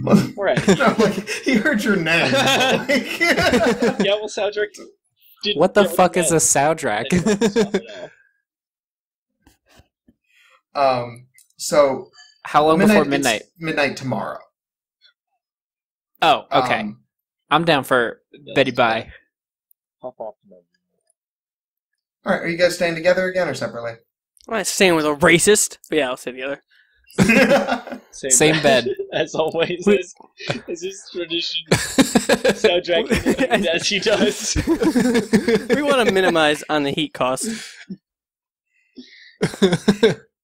Well, We're at no, like, he heard your name. Like, Yeah, well, soundtrack. What the fuck is a soundtrack? So How long before midnight? it's midnight tomorrow. Oh, okay. Um, I'm down for Betty Bye. Pop off. all right, are you guys staying together again or separately? I'm not staying with a racist. But yeah, I'll stay together. Same bed. As always, as his tradition. Soundtrack as he does. We want to minimize on the heat cost.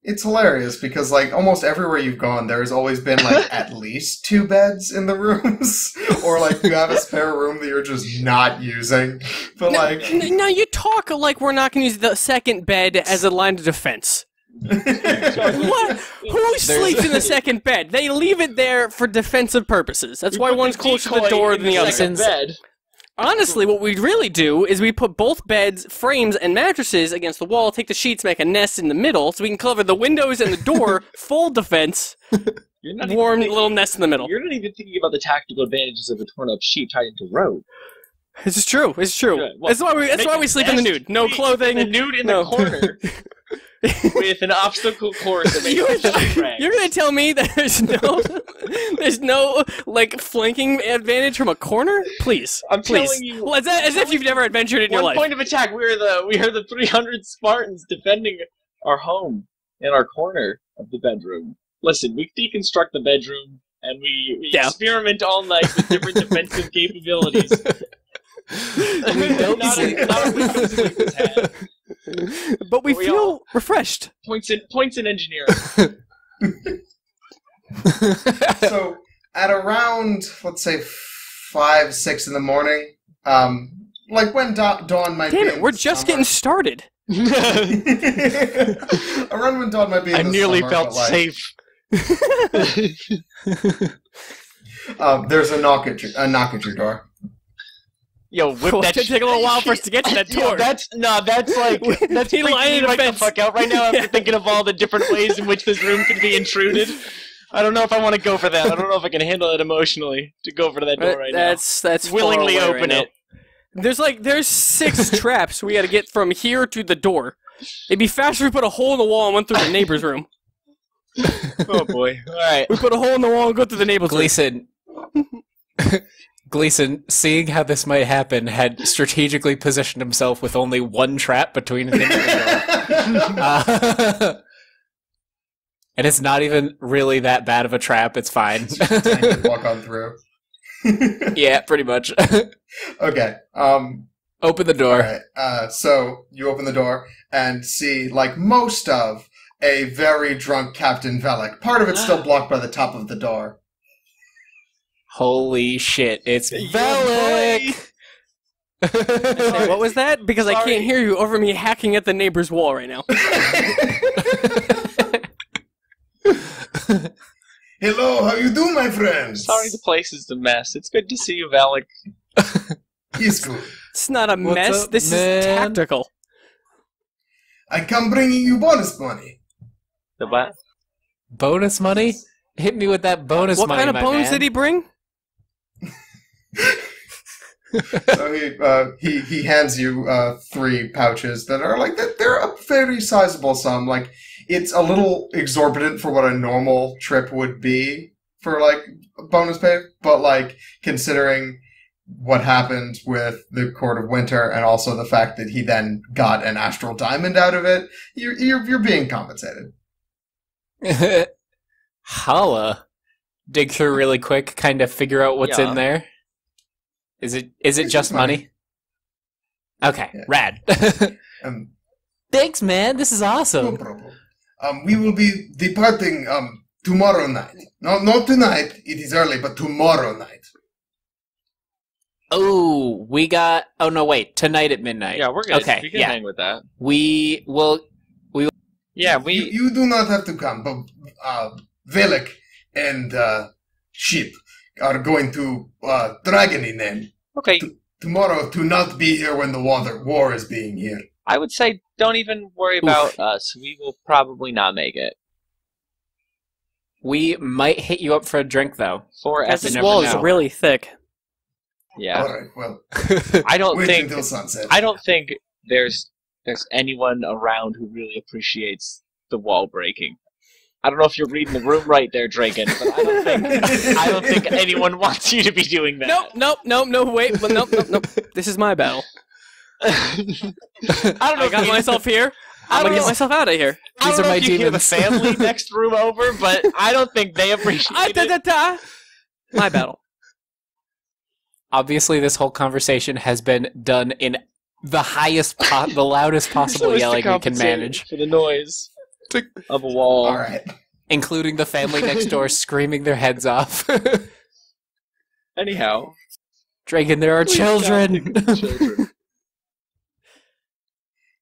It's hilarious because, like, almost everywhere you've gone, there has always been, like, at least 2 beds in the rooms. Or, like, you have a spare room that you're just not using. But, like... No, you talk like we're not going to use the second bed as a line of defense. What? Who sleeps in the second bed? They leave it there for defensive purposes. That's why one's closer to the door than the other. Second bed. Honestly, what we really do is we put both beds, frames, and mattresses against the wall, take the sheets, make a nest in the middle, so we can cover the windows and the door, full defense, warm little nest in the middle. You're not even thinking about the tactical advantages of a torn-up sheet tied into rope. This is true. It's true. Good. Well, That's why we sleep in the nude. No clothing. The nude in the corner with an obstacle course that makes You're gonna tell me that there's no like flanking advantage from a corner? Please, I'm please. telling you, Well, as if you've never adventured in your one life. point of attack. We are the 300 Spartans defending our home in our corner of the bedroom. Listen, we deconstruct the bedroom and we experiment all night with different defensive capabilities. We don't sleep. Not a weekend sleep has had. But we feel refreshed. Points in engineering. So, at around, let's say, 5, 6 in the morning, like when dawn might be... Damn it, we're just getting started. Around when dawn might be in I the nearly summer, felt but, like, safe. There's a knock at your door. Yo, whip Well, that it's gonna take a little while for us to get to that Yo, door. that's freaking me right the fuck out right now after thinking of all the different ways in which this room could be intruded. I don't know if I want to go for that. I don't know if I can handle it emotionally to go for that door right now. That's Willingly far away open right it. There's 6 traps we gotta get from here to the door. It'd be faster if we put a hole in the wall and went through the neighbor's room. Oh boy. Alright. We put a hole in the wall and go through the neighbor's room. Gleeson. Gleeson, seeing how this might happen, had strategically positioned himself with only one trap between him and the door. And it's not even really that bad of a trap. It's fine. Walk on through. Yeah, pretty much. Okay. Open the door. Alright, so you open the door and see, like most of a very drunk Captain Velek. Part of it's still blocked by the top of the door. Holy shit, it's Velek! Say, what was that? Because I can't hear you over me hacking at the neighbor's wall right now. Hello, how you do, my friends? Sorry the place is a mess. It's good to see you, Velek. He's good. It's not a mess. up, This man? is tactical. I come bringing you bonus money. The what? Bonus money? Hit me with that bonus What money, kind of my bones man. did he bring? So he hands you 3 pouches that are like they're a very sizable sum. Like it's a little exorbitant for what a normal trip would be for like bonus pay, but like considering what happened with the Court of Winter and also the fact that he then got an astral diamond out of it, you're being compensated. Holla. Dig through really quick, kind of figure out what's Yeah. in there. Is it just money? Okay, Yeah. rad. Thanks, man. This is No awesome. problem. We will be departing tomorrow night. No, not tonight. It is early, but tomorrow night. Oh, we got... Oh, no, wait. Tonight at midnight. Yeah, we're good. Okay, We can yeah. hang with that. We will... Yeah, we... You do not have to come, but Velek and Ship are going to Dragan in them Okay, tomorrow to not be here when the war is being here. I would say don't even worry about us. We will probably not make it. We might hit you up for a drink, though. For This never wall is know. really thick. Yeah. All right, well, I don't wait think until sunset. I don't think there's anyone around who really appreciates the wall breaking. I don't know if you're reading the room right there, Dragan, but I don't think anyone wants you to be doing that. Nope, wait, nope. This is my battle. I don't know. I got myself here. I'm gonna get myself out of here. I These don't are know my if you hear the demons. family next room over, but I don't think they appreciate it. My battle. Obviously, this whole conversation has been done in the the loudest possible So as to yelling we can compensate manage, for the noise of a wall. All right. including the family next door screaming their heads off. Anyhow, Dragan, there are children. children.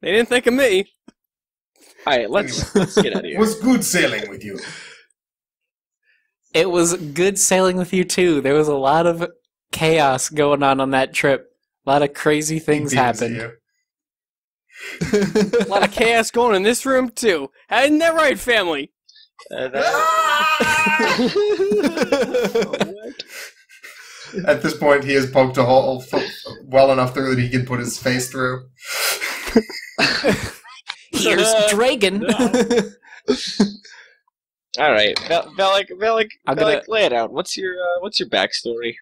They didn't think of me. All right, let's get out of It here. was good sailing with you. It was good sailing with you too. There was a lot of chaos going on that trip. A lot of crazy things He beams at happened. A lot of chaos going in this room too. Isn't that right, family? At this point, he has poked a hole well enough through that he can put his face through. Here's Dragan. All right, Velek, I'm gonna- lay it out. What's your backstory?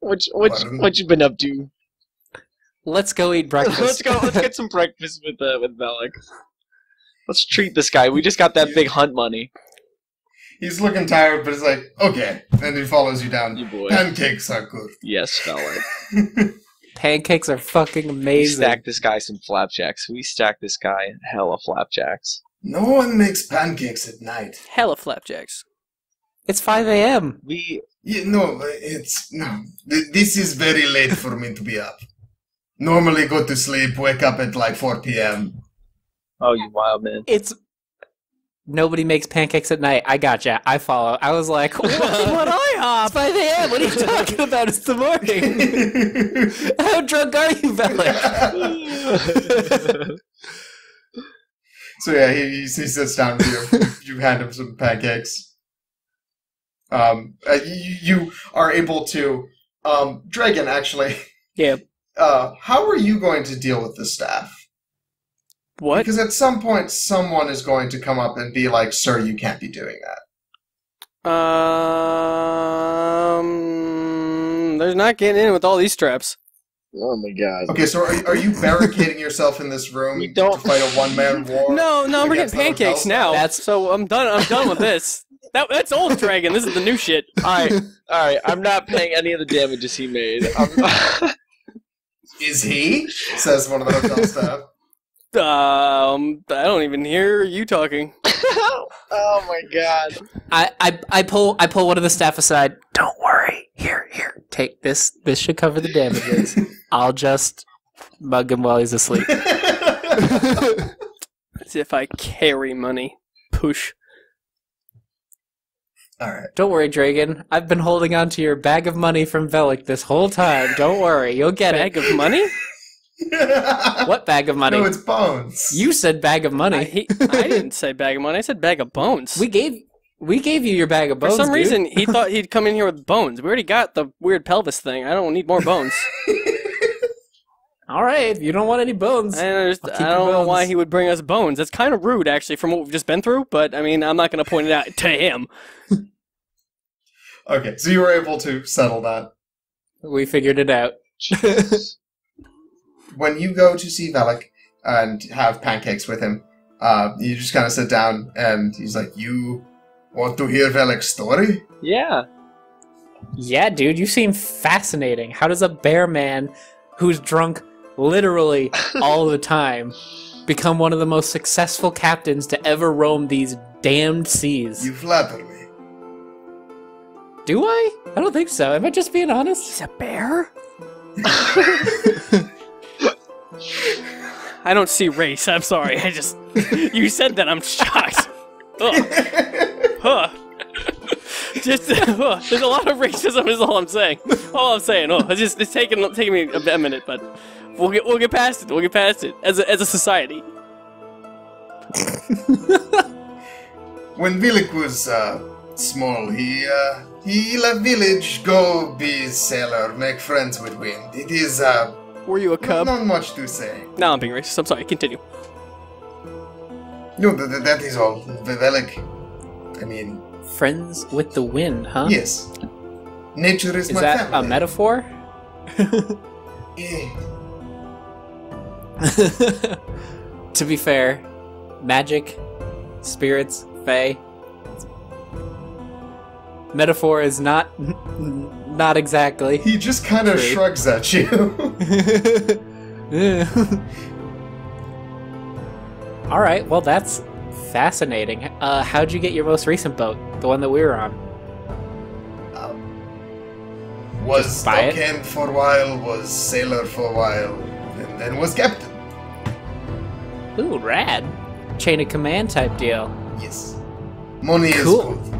What you been up to? Let's go eat breakfast. Let's go. Let's get some breakfast with Velek. Let's treat this guy. We just got that big hunt money. He's looking tired, but it's like, okay. And he follows you down. You boy. Pancakes are good. Yes, Velek. Pancakes are fucking We amazing. stack this guy some flapjacks. We stack this guy hella flapjacks. No one makes pancakes at night. Hella flapjacks. It's 5 a.m. We Yeah, no, it's... No. This is very late for me to be up. Normally go to sleep, wake up at like 4 p.m. Oh, you wild man. It's nobody makes pancakes at night. I gotcha. I follow. I was like, what IHOP? It's 5 a.m. What are you talking about? It's the morning. How drunk are you, Velek? So yeah, he sits down with you. You hand him some pancakes. You are able to, Dragan, actually. Yeah. How are you going to deal with the staff? What? Because at some point, someone is going to come up and be like, "Sir, you can't be doing that." There's not getting in with all these straps. Oh my god. Okay, so are you barricading yourself in this room to fight a one-man war? No, we're getting against pancakes now. So I'm done with this. That's old Dragon. This is the new shit. All right. I'm not paying any of the damages he made. Is he? Says one of the hotel staff. I don't even hear you talking. Oh my god. I pull one of the staff aside. Don't worry. Here. Take this. This should cover the damages. I'll just mug him while he's asleep. As if I carry money. Push. Alright. Don't worry, Dragan. I've been holding on to your bag of money from Velek this whole time. Don't worry. You'll get Bag of money? What bag of money? No, it's bones. You said bag of money. I didn't say bag of money. I said bag of bones. We gave you your bag of bones. For some reason, he thought he'd come in here with bones. We already got the weird pelvis thing. I don't need more bones. All right, if you don't want any bones. I don't know why he would bring us bones. That's kind of rude, actually, from what we've just been through. But I mean, I'm not going to point it out to him. Okay, so you were able to settle that. We figured it out. When you go to see Velek and have pancakes with him, you just kind of sit down and he's like, "You want to hear Velek's story?" Yeah. Yeah, dude, you seem fascinating. How does a bear man who's drunk literally all the time become one of the most successful captains to ever roam these damned seas? You flatter me. Do I? I don't think so. Am I just being honest? He's a bear? I don't see race. I'm sorry. You said that. I'm shocked. There's a lot of racism. Is all I'm saying. All I'm saying. It's taking me a minute, but we'll get past it. We'll get past it as a society. When Velek was small, he left village, go be sailor, make friends with wind. It is Were you a cub? not much to say. No, I'm being racist. I'm sorry. Continue. No, that is all. Velek, I mean... Friends with the wind, huh? Yes. Nature is my that family. a metaphor? Yeah. To be fair, magic, spirits, fae. Metaphor is not exactly. He just kind of shrugs at you. All right, well that's fascinating. How'd you get your most recent boat, the one that we were on? Was dockhand for a while, was sailor for a while, and then was captain. Ooh, rad. Chain of command type deal. Yes. Money Cool. is good.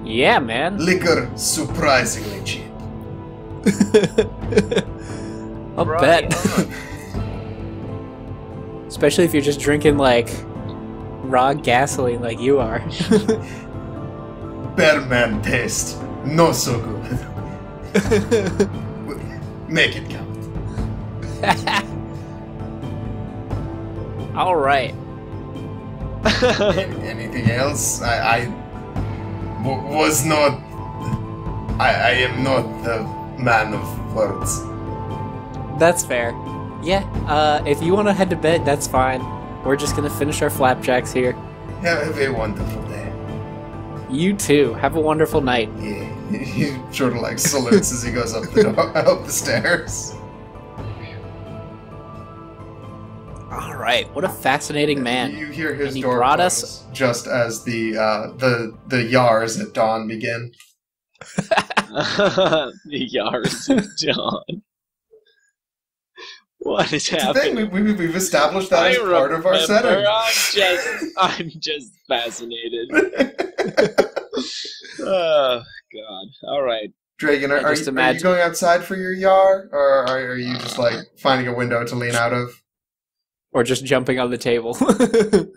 Yeah, man. Liquor surprisingly cheap. I'll bet. Especially if you're just drinking, like, raw gasoline like you are. Bearman taste. No so good. Make it count. All right. Anything else? I am not the man of words. That's fair. Yeah, if you want to head to bed, that's fine. We're just going to finish our flapjacks here. Have a wonderful day. You too. Have a wonderful night. Yeah, he sort of like salutes as he goes up the stairs. All right. What a fascinating man. You hear his And he door brought close us- just as the yars at dawn begin. The yards of dawn. What is It's a thing. happening? We've established that as part of our setting. I'm just fascinated. Oh God! All right, Dragan, are you going outside for your yar, or are you just like finding a window to lean out of, or just jumping on the table? I'm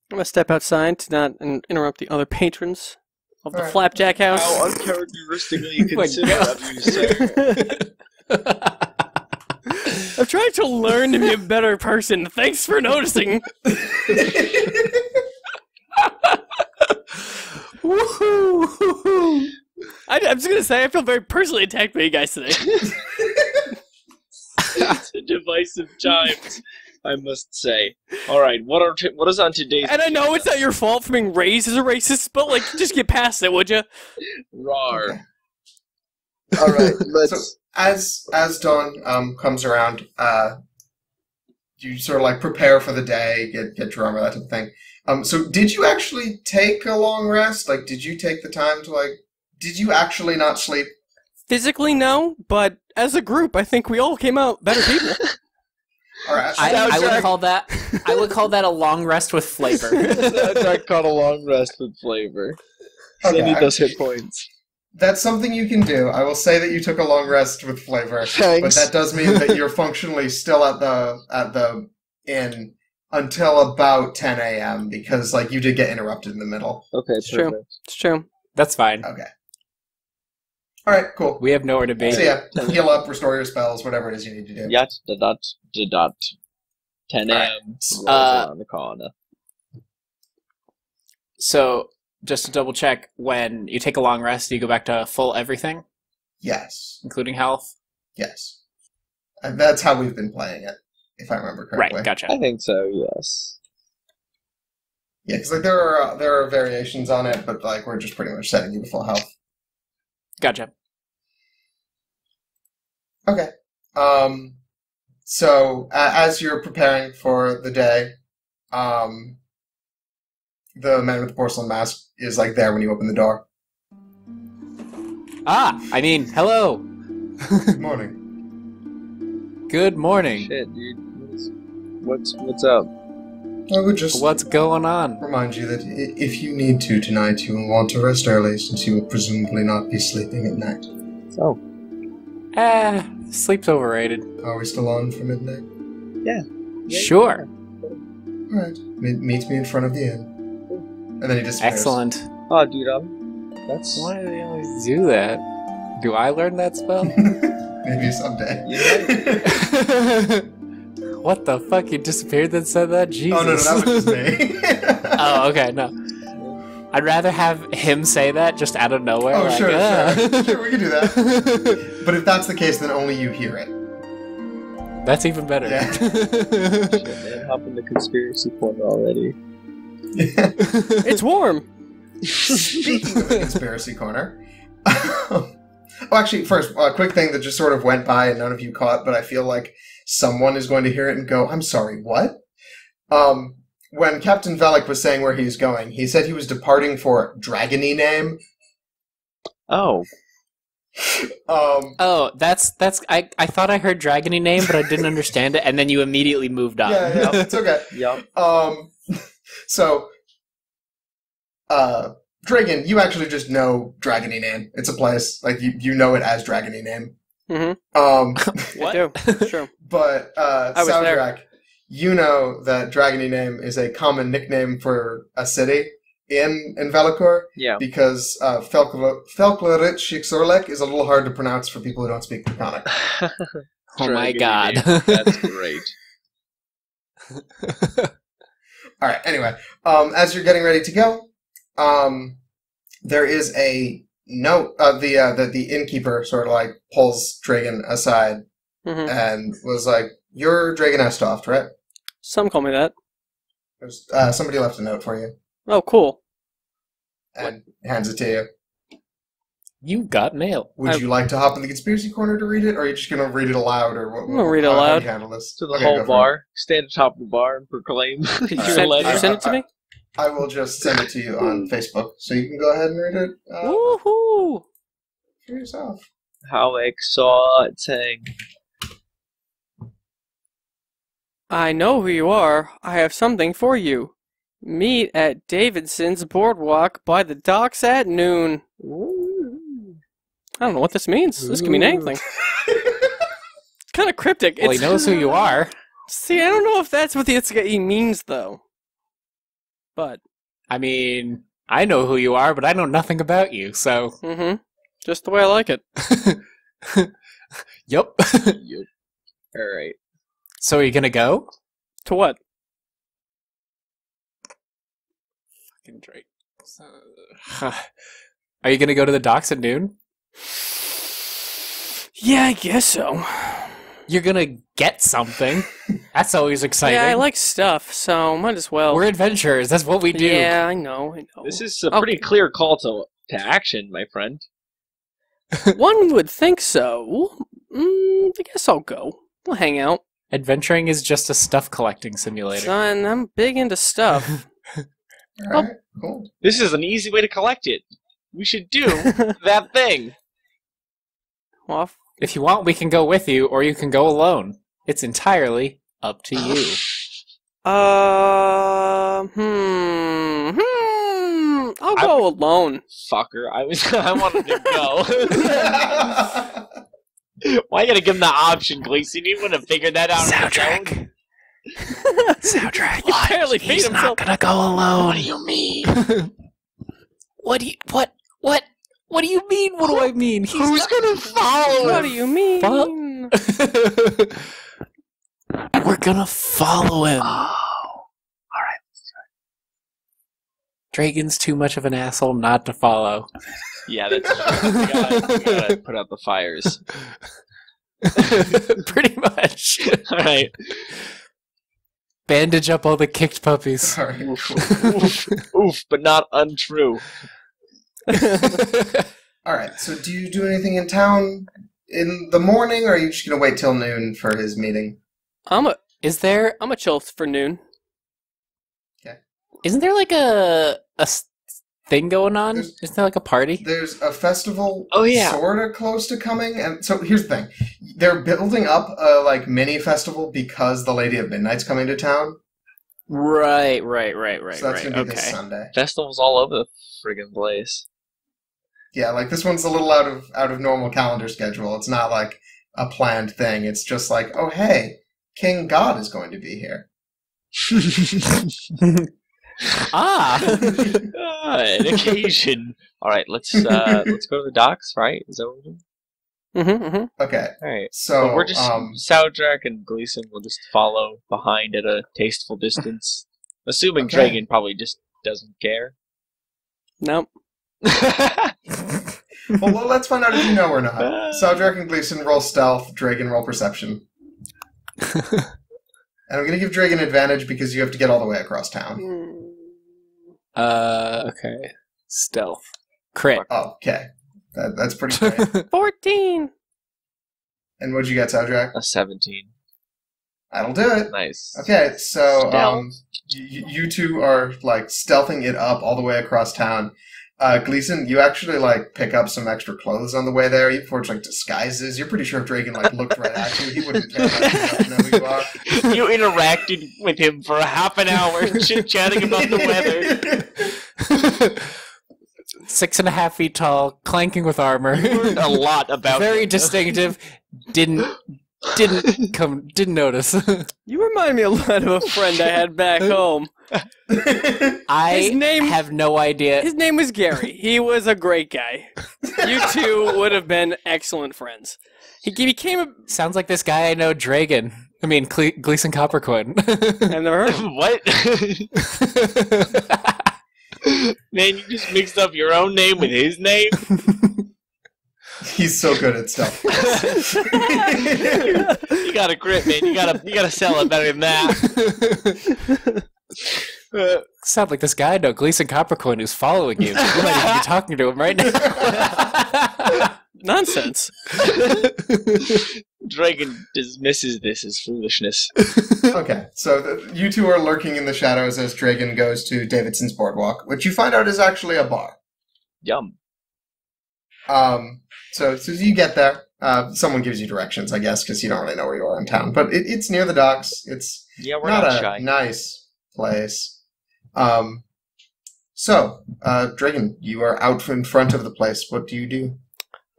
gonna step outside to not interrupt the other patrons of the Flapjack House. How uncharacteristically considerate of you, sir. I'm trying to learn to be a better person. Thanks for noticing. I'm just gonna say I feel very personally attacked by you guys today. It's a divisive times, I must say. All right, what is on today's? And I know it's not your fault for being raised as a racist, but like, just get past it, would you? Rawr. Okay. All right. So as dawn comes around, you sort of like prepare for the day, get your armor, that type of thing. So did you actually take a long rest? Like, did you take the time to like? Did you actually not sleep? Physically, no, but as a group, I think we all came out better people. All right. I would call that. I would call that a long rest with flavor. I call a long rest with flavor. Okay, I need those hit points. That's something you can do. I will say that you took a long rest with flavor, Thanks. but that does mean that you're functionally still at the inn until about 10 a.m. because like you did get interrupted in the middle. Okay, It's true. perfect. It's true. That's fine. Okay. All right. Cool. We have nowhere to be. So yeah, heal up, restore your spells, whatever it is you need to do. Yat dot 10 a.m. rolls around the corner. So, just to double check, when you take a long rest, do you go back to full everything, Yes. including health? Yes. And that's how we've been playing it, if I remember correctly. Right, gotcha. I think so. Yes. Yeah, because like there are variations on it, but like we're just pretty much setting you to full health. Gotcha. Okay. So as you're preparing for the day, the man with the porcelain mask is like there when you open the door. Hello. Good morning. Good morning. Shit, dude. What's up? I would just What's going on? remind you that if you need to tonight, you will want to rest early, since you will presumably not be sleeping at night. Oh. Sleep's overrated. Are we still on for midnight? Yeah. Sure. All right. Meet me in front of the inn. And then he disappears. Excellent. Oh, dude, that's... Why do they always do that? Do I learn that spell? Maybe someday. What the fuck? You disappeared then said that? Jesus. Oh, no, that was just me. Oh, okay, no. I'd rather have him say that just out of nowhere. Oh, like, sure, sure, we can do that. But if that's the case, then only you hear it. That's even better. Yeah. Shit, man, hop in the conspiracy corner already. It's warm. Speaking of the conspiracy corner, actually, first, a quick thing that just sort of went by and none of you caught, but I feel like someone is going to hear it and go, "I'm sorry, what?" When Captain Velek was saying where he was going, he said he was departing for Dragony name. Oh. Oh, that's I thought I heard Dragony name, but I didn't understand it, and then you immediately moved on. Yeah, it's okay. Yep. So, Dragan, you actually just know Dragony name. It's a place. Like, you know it as Dragony name. Mm-hmm. What? I do. Sure. But, was there. Soundtrack, you know that Dragony name is a common nickname for a city in Velikor. Yeah. Because Felklerit Shiksorlek is a little hard to pronounce for people who don't speak Draconic. Oh my god. That's great. Alright, anyway. As you're getting ready to go, there is a note that the innkeeper sort of like pulls Dragan aside and was like, "You're Dragan Estoft, right?" Some call me that. There's, somebody left a note for you Oh, cool. and hands it to you. You got mail. Would you like to hop in the conspiracy corner to read it, or are you just going to read it aloud, or what? I'm gonna read it how do aloud. you handle this? To the Okay, whole go for bar. Stand atop the bar and proclaim. Did you Alright. send it to me? I will just send it to you on Facebook, so you can go ahead and read it Woohoo! for yourself. How exciting. I know who you are. I have something for you. Meet at Davidson's Boardwalk by the docks at noon. Ooh. I don't know what this means. This can mean anything. It's kind of cryptic. Well, he knows who you are. See, I don't know if that's what he means, though. But. I mean, I know who you are, but I know nothing about you, so... Mm-hmm. Just the way I like it. Yup. Yep. Alright. So are you gonna go? To what? Fucking Drake. Are you gonna go to the docks at noon? Yeah, I guess so. You're gonna get something. That's always exciting. Yeah, I like stuff, so might as well. We're adventurers. That's what we do. Yeah, I know. This is a pretty clear call to action, my friend. One would think so. I guess I'll go. We'll hang out. Adventuring is just a stuff collecting simulator. Son, I'm big into stuff. Alright, cool. This is an easy way to collect it. We should do that thing. Well, If you want, we can go with you, or you can go alone. It's entirely up to you. I'll go alone. Fucker, I wanted to go. Why you gotta give him the option, Gleeson? You wouldn't have figured that out. Soundtrack. Soundtrack. He barely beat He's himself. not gonna go alone. What do you mean? What do you mean? What do I mean? Who's gonna follow What him? do you mean? We're gonna follow him. Dragan's too much of an asshole not to follow. Yeah, that's true. We gotta put out the fires. Pretty much. Alright. Bandage up all the kicked puppies. Sorry. Oof, but not untrue. Alright, so do you do anything in town in the morning, or are you just going to wait till noon for his meeting? Is there... I'm a chill for noon. Isn't there like a thing going on? Isn't there like a party? There's a festival yeah. sort of close to coming, and so here's the thing. They're building up a mini festival because the Lady of Midnight's coming to town. Right. So that's going to be this Sunday. Festivals all over the friggin' place. Yeah, this one's a little out of normal calendar schedule. It's not like a planned thing. It's just like, oh hey, King God is going to be here. An occasion. All right, let's go to the docks. Right? Is that what we're doing? Okay. All right. So we're just Soundtrack and Gleeson will just follow behind at a tasteful distance, assuming Dragan probably just doesn't care. Nope. well, let's find out if you know or not. Soundtrack and Gleeson roll stealth. Dragan roll perception. And I'm going to give Dragan advantage because you have to get all the way across town. Okay. Stealth. Crit. Oh, okay. That's pretty great. 14! And what'd you get, Soundtrack? A 17. That'll do it. Nice. Okay, so Stealth. you two are stealthing it up all the way across town. Gleeson, you actually pick up some extra clothes on the way there. You forge disguises. You're pretty sure if Dragan looked right at you, he wouldn't care about you know who you are. You interacted with him for half an hour, chit-chatting about the weather. 6.5 feet tall, clanking with armor. You learned a lot about Very him. distinctive. Didn't notice. You remind me a lot of a friend I had back home. I have no idea. His name was Gary. He was a great guy. You two would have been excellent friends. He became a... Sounds like this guy I know, Dragan. I mean, Gleeson Copperquin. I've never heard of him. What? Man, you just mixed up your own name with his name? He's so good at stuff. You got a grip, man. You gotta sell it better than that. Sound like this guy I know, Gleeson Coppercoin, who's following you. You might even be talking to him right now. Nonsense. Dragan dismisses this as foolishness. Okay, so you two are lurking in the shadows as Dragan goes to Davidson's Boardwalk, which you find out is actually a bar. Yum. So you get there. Someone gives you directions, I guess, because you don't really know where you are in town. But it's near the docks. It's we're not a shy. nice place. So, Dragan, you are out in front of the place. What do you do?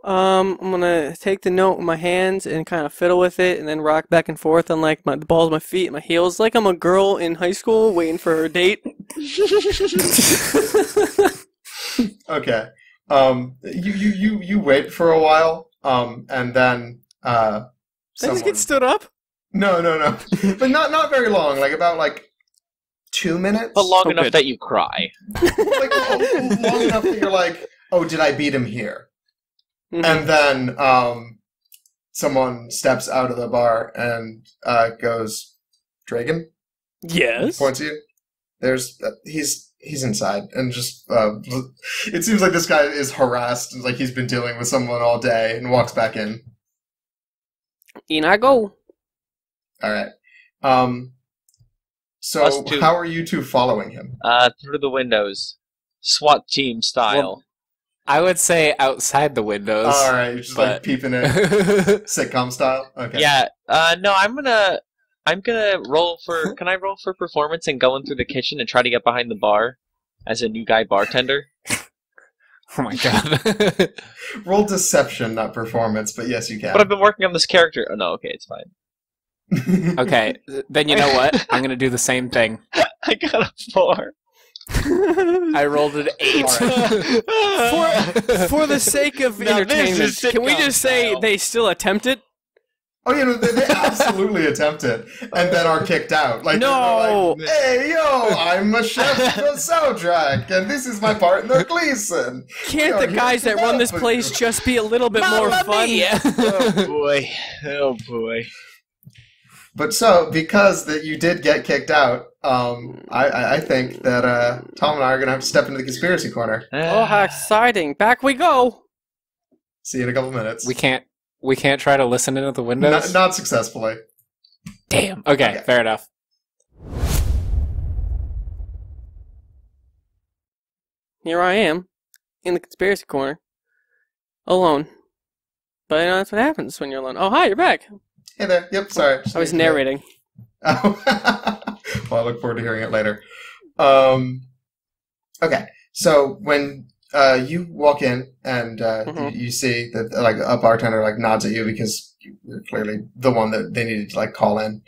I'm gonna take the note in my hands and kind of fiddle with it, and then rock back and forth on like the balls of my feet and my heels, like I'm a girl in high school waiting for her date. Okay. You wait for a while, and then Did I just get stood up? No, but not very long. Like about 2 minutes, but long enough that you cry. Long enough that you're like, oh, did I beat him here? Mm-hmm. And then someone steps out of the bar and goes, Dragan? Yes. Points at you. There's he's inside, and just it seems like this guy is harassed, like he's been dealing with someone all day, and walks back in. In I go. All right. So how are you two following him? Through the windows, SWAT team style. Well, I would say outside the windows. All right, you're just like peeping in, sitcom style. Okay. Yeah. No, I'm gonna roll for. Can I roll for performance and go in through the kitchen and try to get behind the bar as a new guy bartender? Oh my god. Roll deception, not performance, but yes, you can. But I've been working on this character. Oh no, okay, it's fine. Okay, then you know what? I'm gonna do the same thing. I got a 4. I rolled an 8. For the sake of entertainment, can we just say they still attempt it? Oh, yeah, no, they absolutely attempt it, and then are kicked out. Like, no! Like, hey, yo, I'm a chef for Soundtrack, and this is my partner, Gleeson. Can't the guys that run this place just be a little bit more fun? Oh, boy. But so, because that you did get kicked out, I think that Tom and I are going to have to step into the conspiracy corner. Oh, how exciting. Back we go! See you in a couple minutes. We can't try to listen into the windows? Not successfully. Damn. Okay, fair enough. Here I am, in the conspiracy corner, alone. But that's what happens when you're alone. Oh, hi, you're back. Hey there. Yep, sorry. I was narrating. Oh. Well, I look forward to hearing it later. Okay, so when you walk in and you see that a bartender nods at you because you're clearly the one that they needed to call in.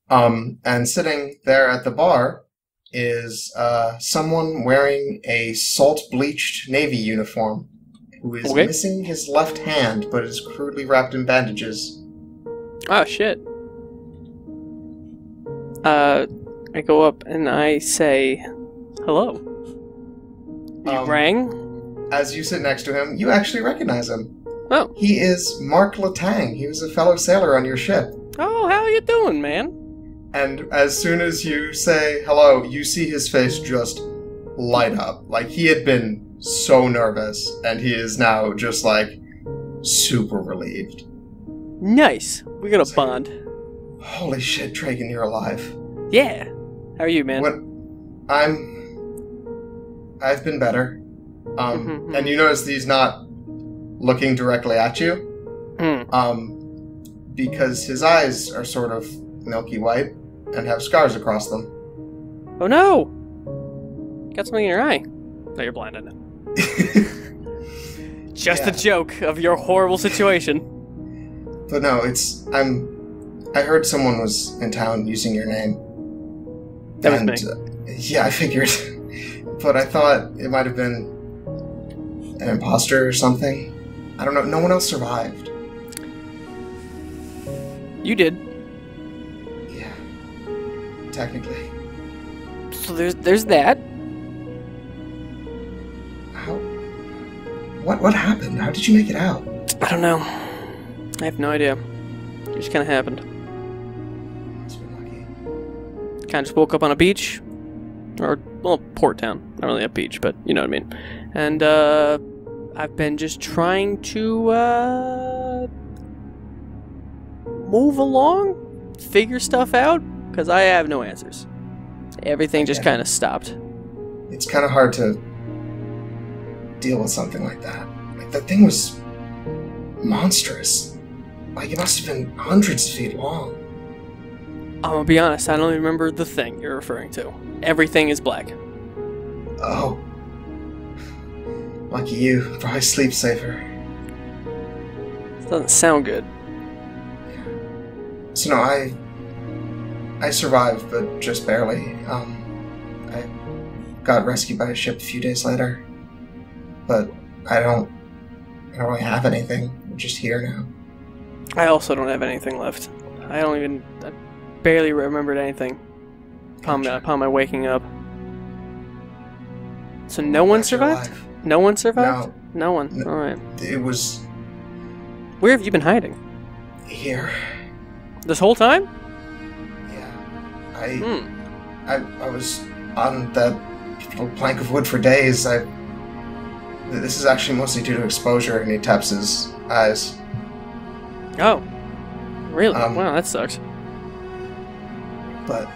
And sitting there at the bar is someone wearing a salt-bleached Navy uniform who is missing his left hand but is crudely wrapped in bandages. Oh, shit. I go up and I say, hello. You rang? As you sit next to him, you actually recognize him. Oh. He is Mark Latang. He was a fellow sailor on your ship. Oh, how you doing, man? And as soon as you say hello, you see his face just light up. Like, he had been so nervous, and he is now just, super relieved. Nice. We're gonna bond. Holy shit, Dragan, you're alive. Yeah. How are you, man? I've been better. And you notice that he's not looking directly at you. Because his eyes are sort of milky white and have scars across them. Oh no! Got something in your eye. No, you're blind, I know. Just a joke of your horrible situation. But no, I heard someone was in town using your name. That was me. Yeah, I figured. But I thought it might have been an imposter or something. I don't know. No one else survived. You did. Yeah. Technically. So there's that. How? What happened? How did you make it out? I don't know. I have no idea. It just kind of happened. Must be lucky. Kind of just woke up on a beach. Or, well, port town. Not really a beach, but you know what I mean. And, I've been just trying to, move along, figure stuff out, because I have no answers. Everything just kind of stopped. It's kind of hard to deal with something like that. That thing was monstrous. Like, it must have been hundreds of feet long. I'm gonna be honest, I don't even remember the thing you're referring to. Everything is black. Oh. Lucky you. Probably sleep safer. This doesn't sound good. So no, I survived, but just barely. I got rescued by a ship a few days later. But I don't really have anything. I'm just here now. I also don't have anything left. I barely remembered anything upon my waking up. So no one survived? No one survived? No one. No. Alright. It was Where have you been hiding? here. This whole time? Yeah. I was on that little plank of wood for days. This is actually mostly due to exposure, and he taps his eyes. Oh. Really? Wow, that sucks. But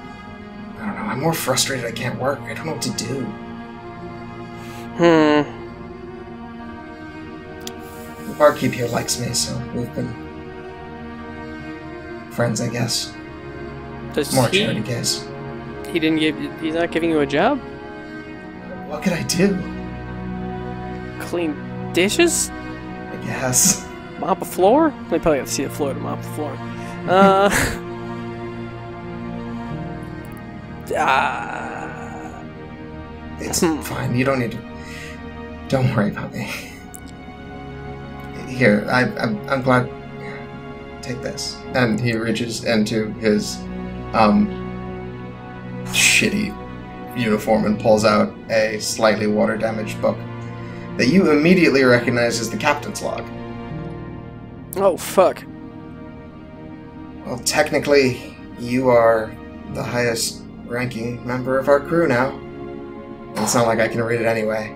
I don't know, I'm more frustrated I can't work. I don't know what to do. The barkeep here likes me, so we've been friends, I guess. More charity case. He's not giving you a job? What could I do? Clean dishes? I guess. Mop a floor? They probably have to see a floor to mop the floor. It's fine. You don't need to. Don't worry about me. Here, I'm glad. Take this, and he reaches into his shitty uniform and pulls out a slightly water-damaged book that you immediately recognize as the captain's log. Oh, fuck. Well, technically, you are the highest ranking member of our crew now. And it's not like I can read it anyway.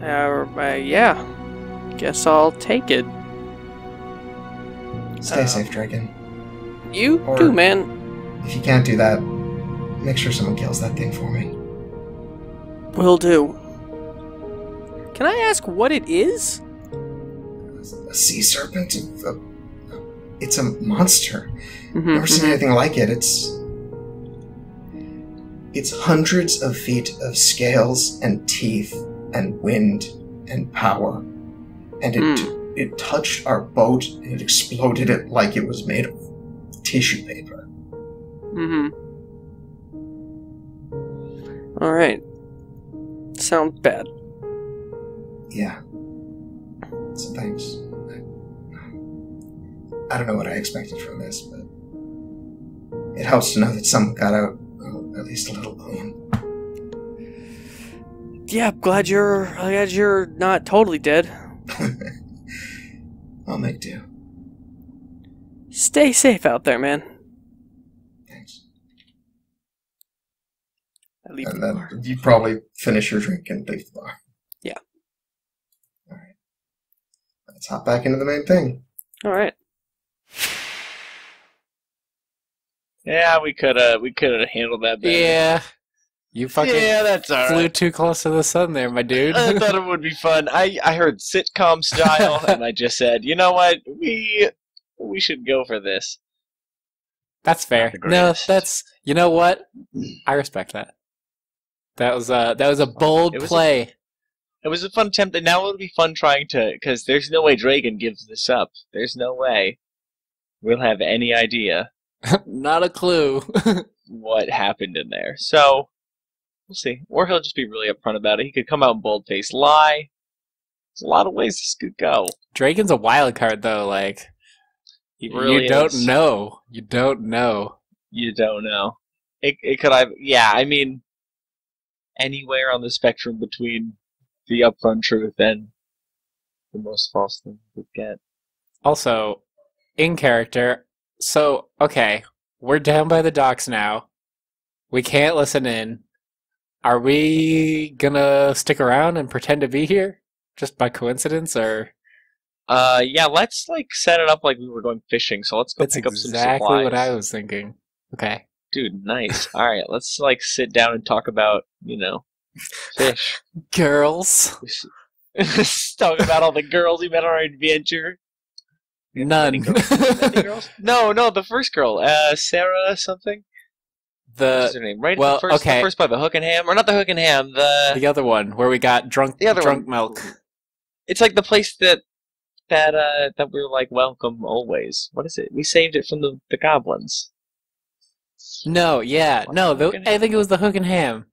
Yeah. Guess I'll take it. Stay safe, Dragan. You Or- too, man. If you can't do that, make sure someone kills that thing for me. Will do. Can I ask what it is? A sea serpent? It's a monster. Mm-hmm, Never seen anything like it. It's hundreds of feet of scales and teeth and wind and power. And it touched our boat and it exploded it like it was made of tissue paper. Alright. Sounds bad. Yeah. So thanks. I don't know what I expected from this, but it helps to know that someone got out at least a little clean. Yeah, glad you're not totally dead. I'll make do. Stay safe out there, man. Thanks. I leave And the then bar. you probably finish your drink and leave the bar. Yeah. Alright. Let's hop back into the main thing. Alright. Yeah, we could have handled that better. Yeah. You fucking that's all flew right. too close to the sun there, my dude. I thought it would be fun. I heard sitcom style, and I just said, you know what, we should go for this. That's fair. the No, greatest. you know what? I respect that. That was a bold It was play. It was a fun attempt, and now it'll be fun trying to, because there's no way Dragan gives this up. There's no way we'll have any idea Not a clue. what happened in there. So, we'll see. Or he'll just be really upfront about it. He could come out and bold-faced lie. There's a lot of ways this could go. Dragan's a wild card, though. Like, He really you don't is. know. You don't know. You don't know. It could have, yeah, I mean, anywhere on the spectrum between the upfront truth and the most false thing we get. Also, in character. So, okay, we're down by the docks now. We can't listen in. Are we gonna stick around and pretend to be here? Just by coincidence, or? Yeah, let's, set it up like we were going fishing, so let's go That's pick up some exactly supplies. what I was thinking. Okay. Dude, nice. Alright, let's, sit down and talk about, fish. Girls. Talk about all the girls we met on our adventure. None. Any girls? No, the first girl. Sarah something? What's her name? Right? Well, the first by the Hook and Ham. Or not the Hook and Ham, the other one, where we got drunk milk. It's like the place that we were like, welcome always. What is it? We saved it from the goblins. No, yeah. No, I think it was the Hook and Ham.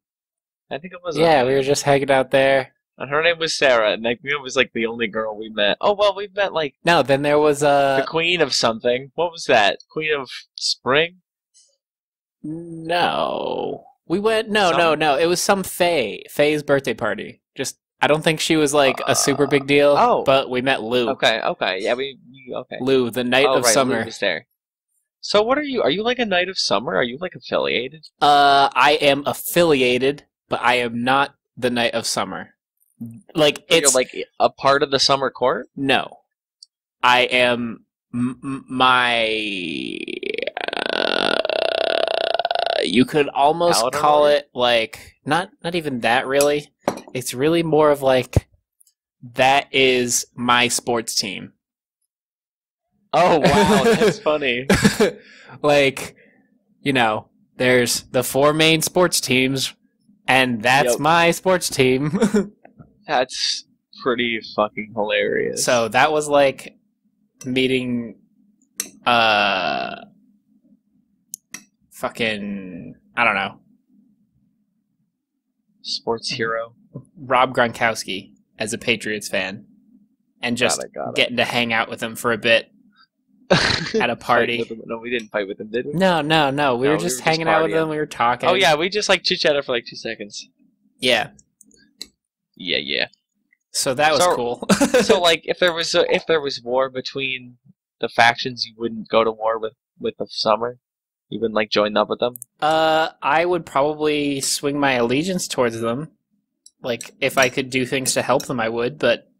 I think it was. Yeah, we were just hanging out there. And her name was Sarah, and like, it was like the only girl we met. Oh, well, we've met like... No, then there was the Queen of something. What was that? Queen of Spring? No. We went... No. It was some Faye. Faye's birthday party. Just... I don't think she was like a super big deal, but we met Lou. Okay. Yeah, okay. Lou, the Knight of Summer. Lou was there. So what are you? Are you like a Knight of Summer? Are you like affiliated? I am affiliated, but I am not the Knight of Summer. Like, You're like a part of the Summer Court? No. I am my... you could almost call it like... Not even that, really. It's really more of like, that is my sports team. Oh, wow, that's funny. Like, you know, there's the 4 main sports teams, and that's my sports team. That's pretty fucking hilarious. So that was like meeting, fucking, I don't know. Sports hero. Rob Gronkowski as a Patriots fan, and just getting to hang out with him for a bit at a party. No, we didn't fight with him, did we? No. We were just hanging out with him. We were talking. Oh yeah, we just like chit-chatted for like 2 seconds. Yeah. Yeah. So that was cool. So like, if there was war between the factions, you wouldn't go to war with the Summer. You wouldn't like join up with them. I would probably swing my allegiance towards them. Like, if I could do things to help them, I would, but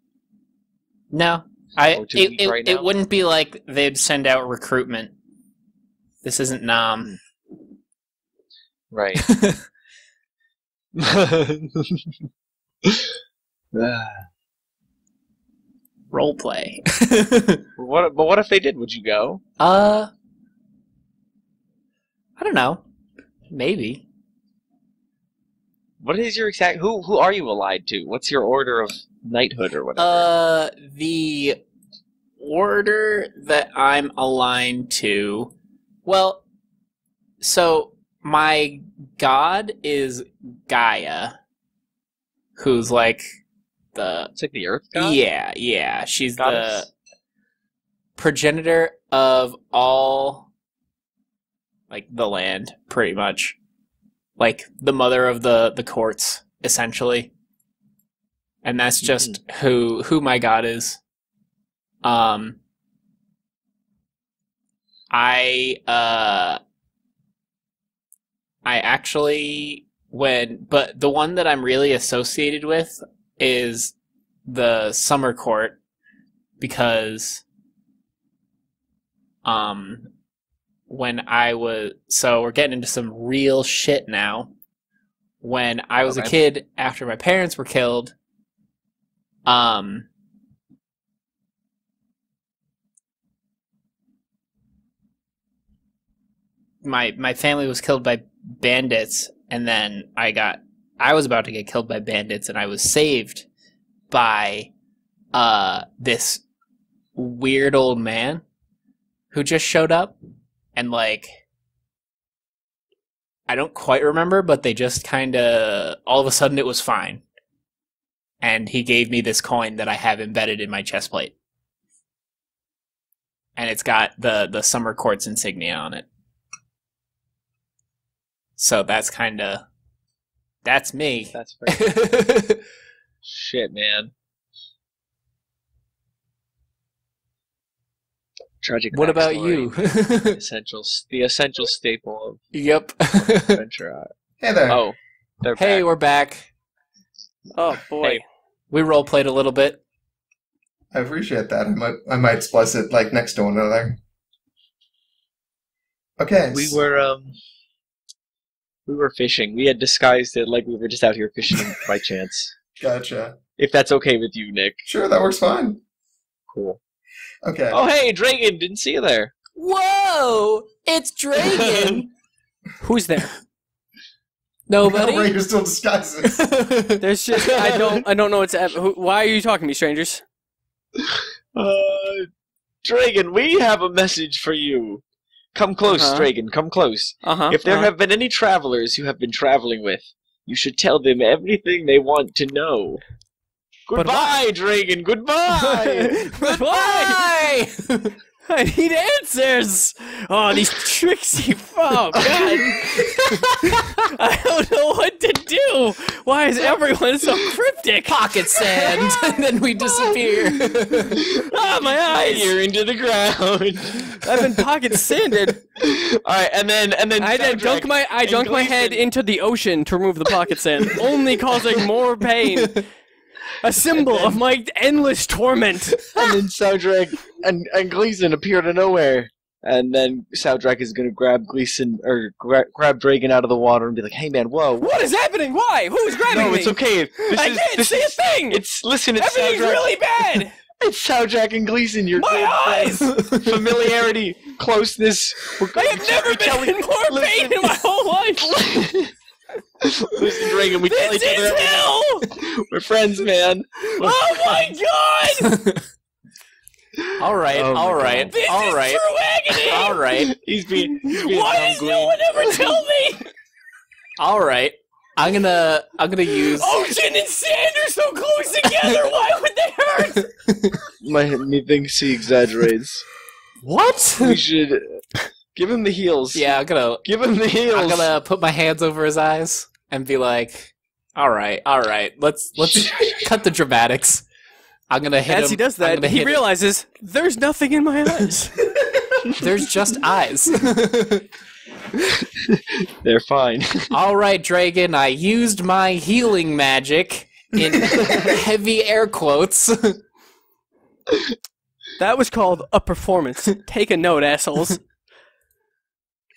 no. It wouldn't be like they'd send out recruitment. This isn't Nam. Right. Role play. What if they did? Would you go? I don't know. Maybe. What is your exact... Who are you allied to? What's your order of knighthood or whatever? The order that I'm aligned to... Well, so my god is Gaia, who's like the... It's like the Earth god? Yeah. She's the progenitor of all, like, the land, pretty much. Like, the mother of the courts, essentially. And that's just who my god is. I actually but the one that I'm really associated with is the Summer Court, because when I was... So we're getting into some real shit now. When I was a kid, after my parents were killed, my family was killed by bandits, and then I was about to get killed by bandits, and I was saved by this weird old man who just showed up. And, like, I don't quite remember, but they just kind of... All of a sudden, it was fine. And he gave me this coin that I have embedded in my chest plate. And it's got the Summer Court's insignia on it. So that's kind of... That's me. That's pretty... Shit, man. Tragic. What about you? The essential staple of adventure. Hey there. Oh, hey, we're back. Oh boy, hey. We role played a little bit. I appreciate that. I might splice it like next to one another. Okay. We were fishing. We had disguised it like we were just out here fishing by chance. Gotcha. If that's okay with you, Nick. Sure, that works fine. Cool. Okay. Oh, hey, Dragan, didn't see you there. Whoa! It's Dragan! Who's there? Nobody? Right, you're still disguising. There's just I don't know what's why are you talking to me, strangers? Dragan, we have a message for you. Come close, Dragan, come close. If there have been any travelers you have been traveling with, you should tell them everything they want to know. Goodbye, Dragan, goodbye! Goodbye! I need answers! Oh, these tricksy... Oh, God! I don't know what to do! Why is everyone so cryptic? Pocket sand, and then we disappear. Ah, my eyes! You're into the ground. I've been pocket sanded. Alright, and then I dunk my head into the ocean to remove the pocket sand, only causing more pain. A symbol of my endless torment. And then Soudrak and Gleeson appear out of nowhere. And then Soudrak is going to grab Gleeson, or grab Dragan out of the water and be like, hey man, whoa. What is happening? Why? Who's grabbing me? No, it's okay. I can't see a thing! Listen, it's everything's Soudrak. really bad! It's Soudrak and Gleeson, your my eyes! Familiarity, closeness. I have never been in more pain in my whole life! Listen, Dragan, we tell each other. This is hell! We're friends, man. Oh my God! Alright. This is true agony! Alright. He's being Why does no one ever tell me? Alright. I'm gonna use... Ocean and sand are so close together, why would they hurt? Methinks he exaggerates. What? We should... Give him the heels. Yeah, Give him the heels. I'm gonna put my hands over his eyes and be like, alright, let's cut the dramatics. I'm gonna hit him. As he does that, he realizes, there's nothing in my eyes. There's just eyes. They're fine. Alright, Dragan, I used my healing magic in heavy air quotes. That was called a performance. Take a note, assholes.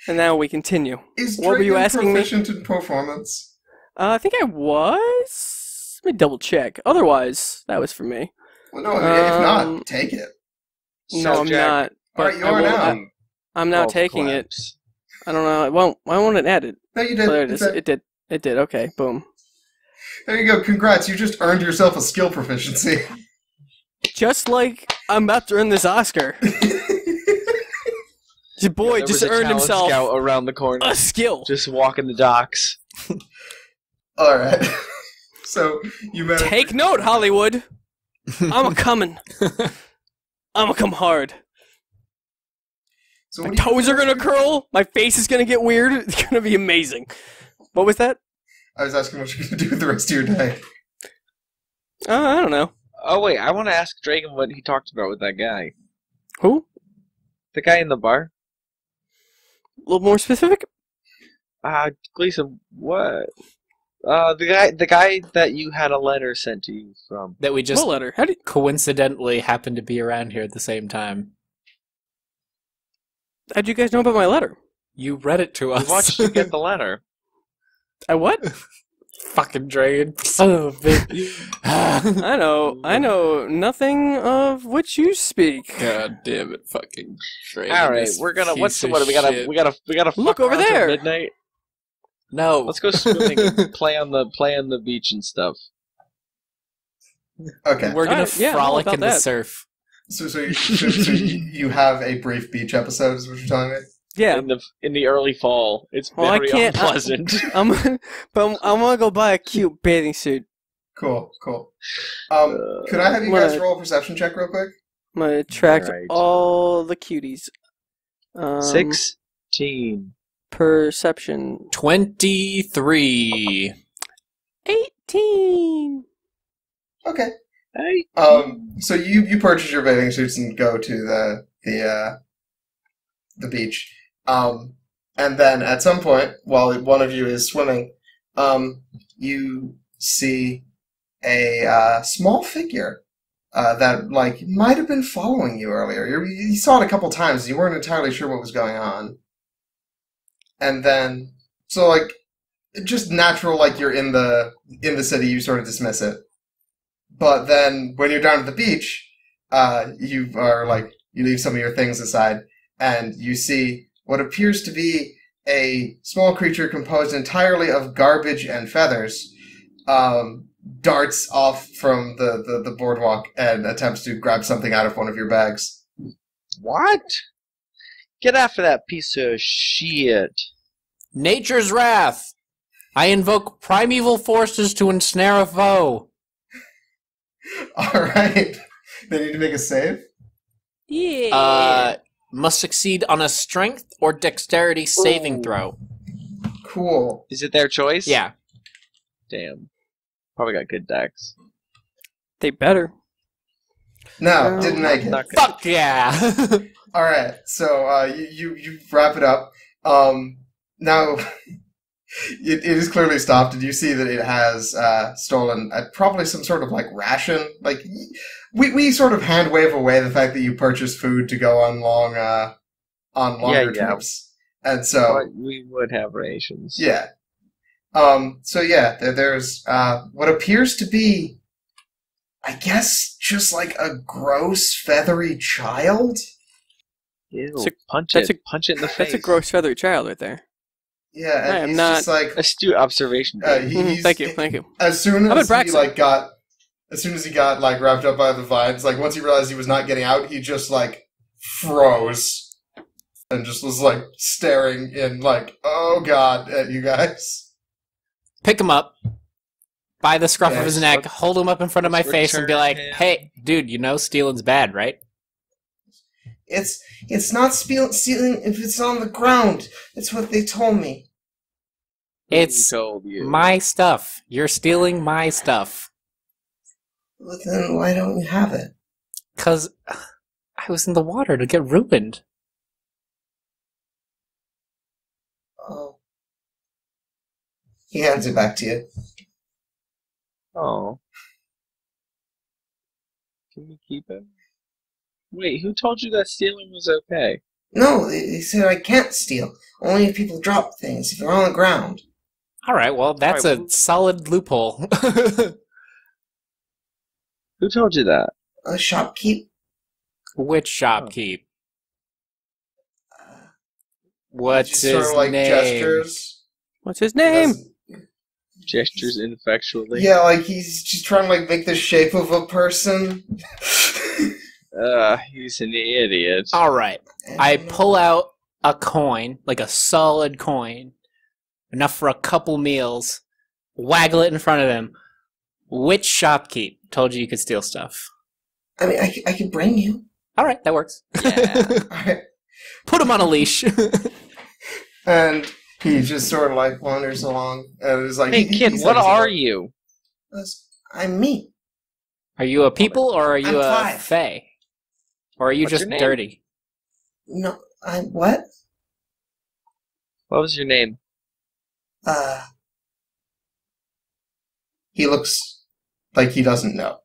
And now we continue. What were you asking me? Proficient in performance? I think I was. Let me double check. Otherwise, that was for me. Well, no, if not, take it. No, I'm not. Alright, you are now. I'm not taking it. I don't know. Why won't it add it? No, you did. There it is. It did. It did. Okay, boom. There you go. Congrats. You just earned yourself a skill proficiency. Just like I'm about to earn this Oscar. Your boy just earned himself scout around the corner. A skill. Just walking the docks. Alright. So, you managed... Take note, Hollywood. I'm a-coming. I'm a-come hard. So my toes are gonna curl. My face is gonna get weird. It's gonna be amazing. What was that? I was asking what you're gonna do with the rest of your day. I don't know. Oh, wait. I want to ask Dragan what he talked about with that guy. Who? The guy in the bar. A little more specific? Gleeson, what? The guy that you had a letter sent to you from. That we just what letter? How did coincidentally happened to be around here at the same time. How'd you guys know about my letter? You read it to us. We watched you get the letter. I what? Fucking Dragan. Son of a bitch. I know nothing of which you speak. God damn it, fucking Dragan. Alright, we're gonna we gotta look over there. Midnight. No. Let's go swimming and play on the beach and stuff. Okay. We're gonna frolic in the surf. So you have a brief beach episode, is what you're telling me? Yeah. In the early fall. It's very unpleasant. I'm gonna go buy a cute bathing suit. Cool. Could I have you guys roll a perception check real quick? I'm gonna attract all the cuties. 16. Perception. 23. 18. Okay. 18. So you purchase your bathing suits and go to the beach. And then at some point, while one of you is swimming, you see a small figure that might have been following you earlier. You saw it a couple times. You weren't entirely sure what was going on. And then, so just natural, you're in the city, you sort of dismiss it. But then when you're down at the beach, you are you leave some of your things aside, and you see what appears to be a small creature composed entirely of garbage and feathers, darts off from the boardwalk and attempts to grab something out of one of your bags. What? Get after that piece of shit. Nature's wrath. I invoke primeval forces to ensnare a foe. Alright. They need to make a save? Yeah. Must succeed on a strength or dexterity saving throw. Cool. Is it their choice? Yeah. Damn. Probably got good decks. They better. No, didn't make it. Fuck yeah! Alright, so you wrap it up. Now, it is clearly stopped, and you see that it has stolen probably some sort of, like, ration. Like, we sort of hand-wave away the fact that you purchase food to go on longer trips. And so... But we would have rations. Yeah. So yeah, there's what appears to be, I guess, just like a gross, feathery child? Ew, Punch it in the face. That's a gross feathery child right there. Yeah, and I am he's not- just like... Astute observation. Thank you. As soon How about as he Braxton? got like wrapped up by the vines, like once he realized he was not getting out, he just like froze and just was like staring in like, oh god, at you guys. Pick him up by the scruff of Yes. his neck, hold him up in front of my face, and be like, Return him. "Hey, dude, you know stealing's bad, right?" It's not stealing if it's on the ground. That's what they told me. It's Who told you? my stuff. You're stealing my stuff. Well, then why don't you have it? 'Cause I was in the water to get ruined. Oh. He hands it back to you. Oh. Can we keep it? Wait, who told you that stealing was okay? No, they said I can't steal. Only if people drop things, if they're on the ground. All right, well, that's All right, a solid loophole. Who told you that? A shopkeep? Which shopkeep? What's Just his sort of like name? gestures. What's his name? Gestures ineffectually. Yeah, like he's just trying to like make the shape of a person. He's an idiot. All right, I pull out a coin, like a solid coin, enough for a couple meals, waggle it in front of him. Which shopkeep told you could steal stuff? I mean, I could bring you. All right, that works. Yeah. Alright. Put him on a leash. And he just sort of like wanders along and is like, Hey, kid, what are you? I'm me. Are you a people or are you I'm a 5. fae? Or are you What's just your name? dirty? No, I'm what? What was your name? He looks like he doesn't know.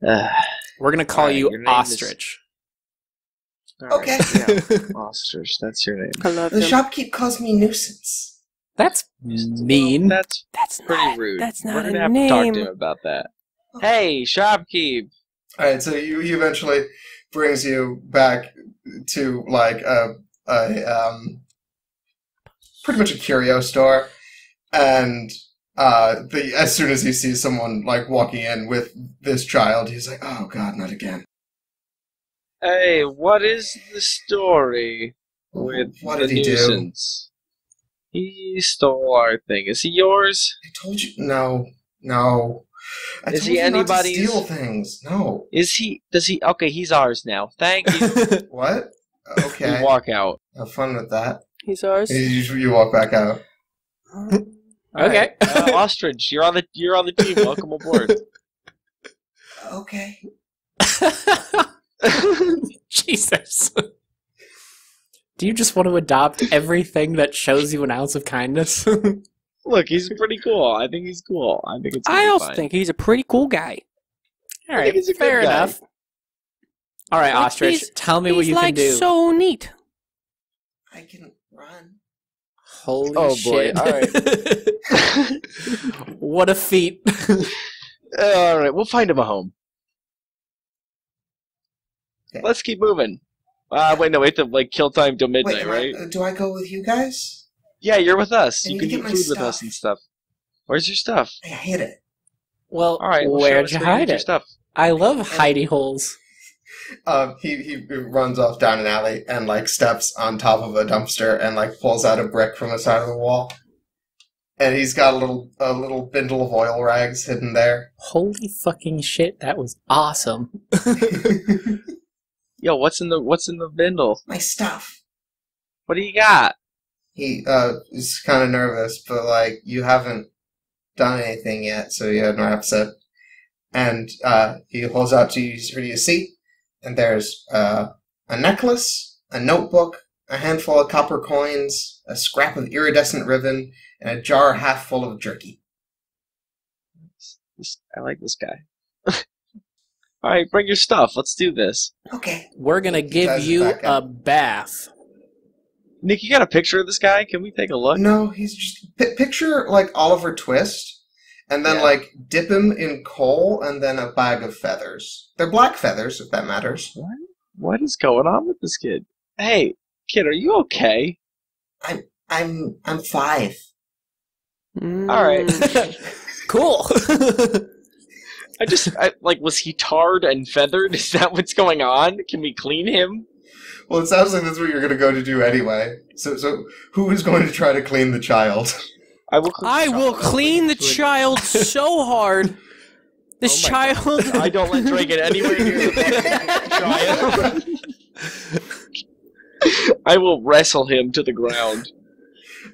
We're gonna call Alright, you your name is- Ostrich. Okay. Yeah, Ostrich, that's your name. I love The him. shopkeep calls me nuisance. That's mean. That's That's pretty not, rude. That's We're not gonna a have name. to talk to him about that. Hey, shopkeep. Alright, so he eventually brings you back to like a pretty much a curio store, and as soon as he sees someone like walking in with this child, he's like, "Oh God, not again!" Hey, what is the story with What the did he do? nuisance? He stole our thing. Is he yours? I told you, no. I Is told he you not to anybody's? steal things. No. Is he? Does he? Okay, he's ours now. Thank you. What? Okay. You walk out. Have fun with that. He's ours. You walk back out. Okay. Ostrich, you're on the team. Welcome aboard. Okay. Jesus. Do you just want to adopt everything that shows you an ounce of kindness? Look, he's pretty cool. I think he's cool. I think it's. I also think he's a pretty cool guy. All right, he's a good fair guy. enough. All right, Like, Ostrich, he's- tell me what He's you like can do. so neat. I can run. Holy Oh, boy, shit. all What a feat. All right, we'll find him a home. Let's keep moving. Wait, no, we have to like kill time till midnight, right? Do I go with you guys? Yeah, you're with us. I You need can to eat get my food with us stuff. and stuff. Where's your stuff? I hid it. Well, All right, where'd you hide your it? stuff? I love hidey holes. He runs off down an alley and like steps on top of a dumpster and like pulls out a brick from the side of the wall. And he's got a little bindle of oil rags hidden there. Holy fucking shit, that was awesome. Yo, what's in the bindle? My stuff. What do you got? He is kind of nervous, but like you haven't done anything yet, so he unwraps it. And he holds out to you for you to see. And there's a necklace, a notebook, a handful of copper coins, a scrap of iridescent ribbon, and a jar half full of jerky. I like this guy. All right, bring your stuff. Let's do this. Okay. We're gonna give you a bath. Nick, you got a picture of this guy? Can we take a look? No, he's just... picture, like, Oliver Twist, and then, like, dip him in coal, and then a bag of feathers. They're black feathers, if that matters. What is going on with this kid? Hey, kid, are you okay? I'm 5. All right. Cool. Was he tarred and feathered? Is that what's going on? Can we clean him? Well, it sounds like that's what you're going to go to do anyway. So who is going to try to clean the child? I will clean the child so hard. This child... I don't let Dragan anywhere near the child. I will wrestle him to the ground.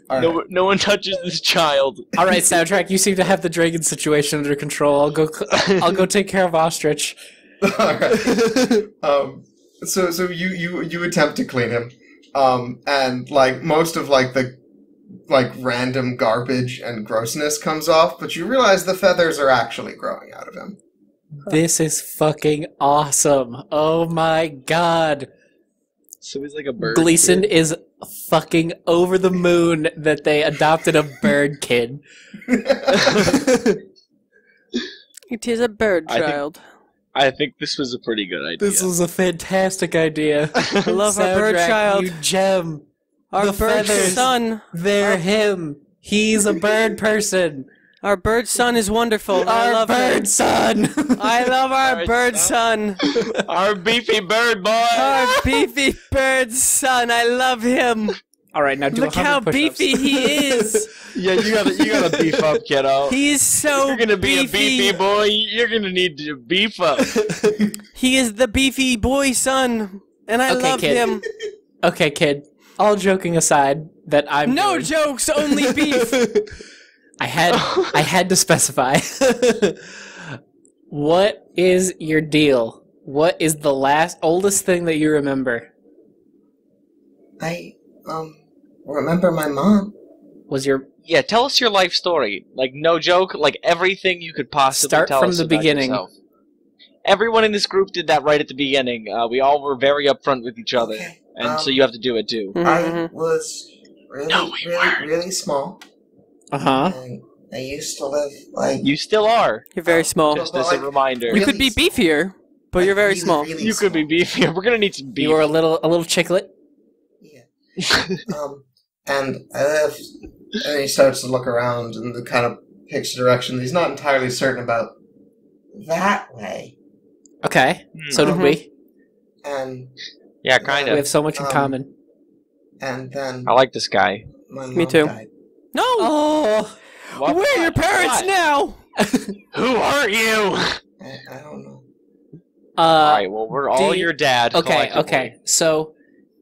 Right. No one touches this child. All right, soundtrack. You seem to have the Dragon situation under control. I'll go take care of Ostrich. All right. So you attempt to clean him, and like most of like the like random garbage and grossness comes off, but you realize the feathers are actually growing out of him. This is fucking awesome. Oh my god. So he's like a bird. Gleeson is fucking over the moon that they adopted a bird kid. It is a bird child. I think this was a pretty good idea. This was a fantastic idea. I love our bird child. You gem. Our The bird feathers. son. They're him. He's a bird person. Our bird son is wonderful. I Our love bird him. son. I love our Bird bird son. Our beefy bird boy. Our beefy bird son. I love him. All right, now do Look how 100 push-ups. beefy he is. Yeah, you gotta beef up, kiddo. He's so You're gonna be beefy. a beefy boy. You're gonna need to beef up. He is the beefy boy son, and I Okay, love kid. him. Okay, kid. All joking aside, that I'm No doing- jokes, only beef. I had to specify. What is your deal? What is the oldest thing that you remember? I remember my mom. Was your Yeah, tell us your life story. Like, no joke, like everything you could possibly Start tell from us the about beginning. yourself. Everyone in this group did that right at the beginning. We all were very upfront with each other, Okay, and so you have to do it too. I was really, No, we weren't. really small. Uh-huh. And I used to live like You still are, You're very small. just Well, as a like- reminder. You could be beefier, but you're very really, small. really You could be small. beefier. We're gonna need some beef. You were a little chicklet. Yeah. And I lived, and he starts to look around and kind of picks a direction he's not entirely certain about. That way. Okay. So did Mhm. we. And Yeah, We kind have of. so much in common. and then I like this guy. my mom Me too. died. No! Oh. What? Where are your parents What? now? Who are you? I don't know. All right. Well, we're all you- your dad. Okay, collectively. okay. So,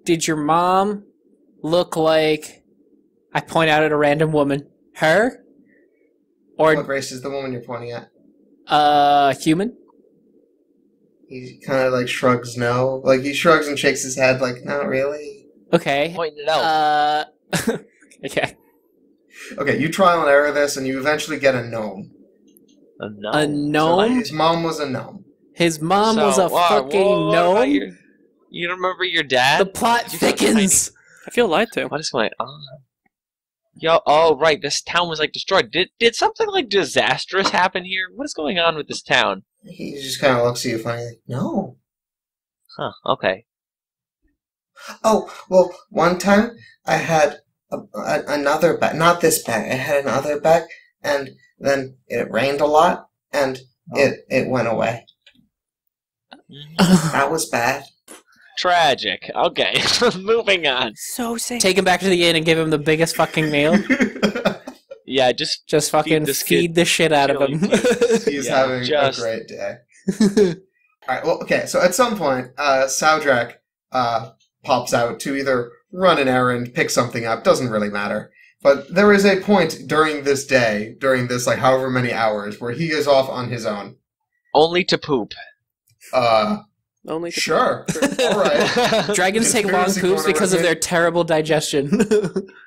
did your mom look like... I point out at a random woman. Her? What Or, race is the woman you're pointing at? human? He kind of like shrugs no. Like he shrugs and shakes his head like, not really. Okay. Pointing it out. Okay. Okay, you trial and error this and you eventually get a gnome. No. A So gnome? his mom was a gnome. His mom was a fucking what about gnome? you don't remember your dad? The plot You got thickens! I feel lied to. What is going on? Yo, oh right, this town was like destroyed. Did something like disastrous happen here? What is going on with this town? He just kind of looks at you funny like, no. Huh, okay. Oh, well, one time I had another bag, not this bag, I had another bag, and then it rained a lot, and it went away. That was bad. Tragic. Okay, moving on. So sad. Take him back to the inn and give him the biggest fucking meal. Yeah, just fucking feed the shit out of him. He's having a great day. Alright, well, okay, so at some point, Saudrak pops out to either run an errand, pick something up, doesn't really matter. But there is a point during this day, during this, like, however many hours, where he is off on his own. Only to poop. Only to Sure. Alright. Dragons take long poops because of their terrible digestion.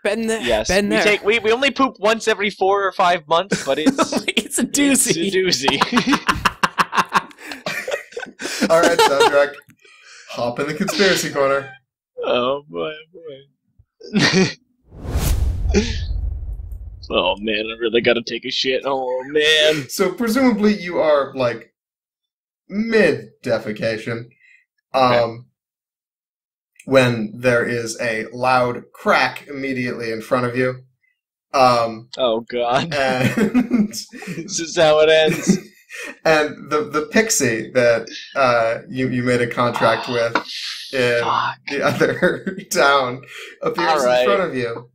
Been there. Yes. Been there. We only poop once every 4 or 5 months, but it's It's a doozy. It's a doozy. Alright, Saudrak. Hop in the conspiracy corner. Oh boy, oh man, I really gotta take a shit. Oh man. So presumably you are, like, mid-defecation. Okay. When there is a loud crack immediately in front of you. Oh god. And This is how it ends. and the pixie that you made a contract with in the other town appears in front of you.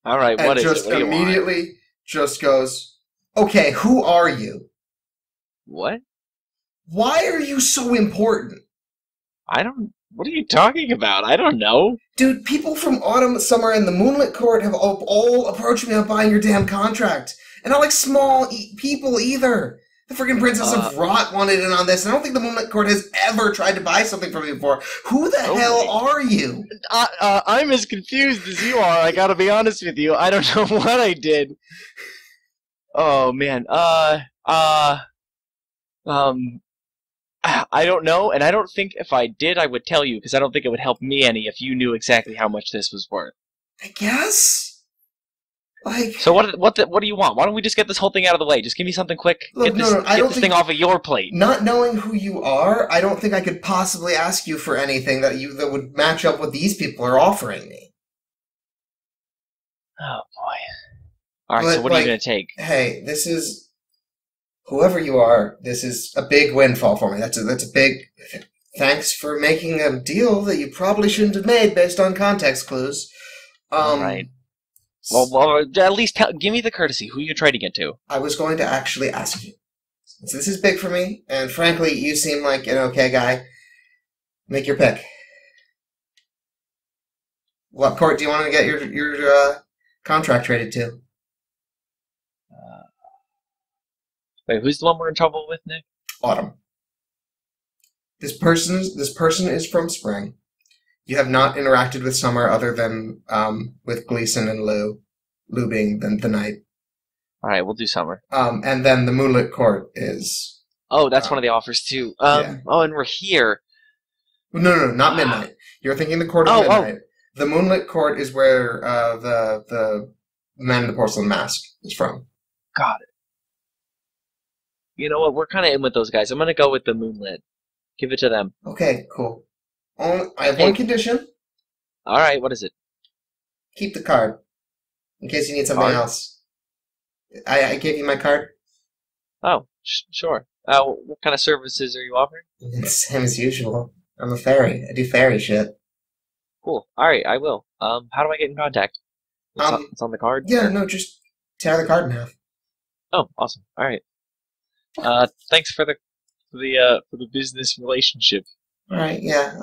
Alright, And what is it? just What do you want? immediately just goes, okay, who are you? What? Why are you so important? What are you talking about? I don't know. Dude, people from Autumn, Summer, and the Moonlit Court have all approached me about buying your damn contract. And not like small people either. The freaking Princess of Brat wanted in on this, and I don't think the Moonlit Court has ever tried to buy something from me before. Who the hell are you? I'm as confused as you are, I gotta be honest with you. I don't know what I did. Oh, man. I don't know, and I don't think if I did, I would tell you, because I don't think it would help me any if you knew exactly how much this was worth. I guess? Like... So what do you want? Why don't we just get this whole thing out of the way? Just give me something quick. Look, Get this thing off of your plate. Not knowing who you are, I don't think I could possibly ask you for anything that would match up what these people are offering me. Oh, boy. Alright, so what are you going to take? Hey, this is... Whoever you are, this is a big windfall for me. That's a big... Thanks for making a deal that you probably shouldn't have made based on context clues. Right. Well, at least give me the courtesy. Who you trading it to? I was going to actually ask you. Since this is big for me, and frankly, you seem like an okay guy, make your pick. What court do you want to get your contract traded to? Wait, who's the one we're in trouble with, Nick? Autumn. This person is from Spring. You have not interacted with Summer other than with Gleeson and Lou. Lou being the knight. Alright, we'll do Summer. And then the Moonlit Court is... Oh, that's one of the offers, too. Yeah. Oh, and we're here. No, not Midnight. You're thinking the Court of Midnight. The Moonlit Court is where the Man in the Porcelain Mask is from. Got it. You know what? We're kind of in with those guys. I'm going to go with the Moonlit. Give it to them. Okay, cool. I have one condition. Alright, what is it? Keep the card. In case you need something else. I gave you my card. Oh, sure. What kind of services are you offering? Same as usual. I'm a fairy. I do fairy shit. Cool. Alright, I will. How do I get in contact? It's on the card? Yeah, no, just tear the card in half. Oh, awesome. Alright. Thanks for the business relationship. Alright, yeah.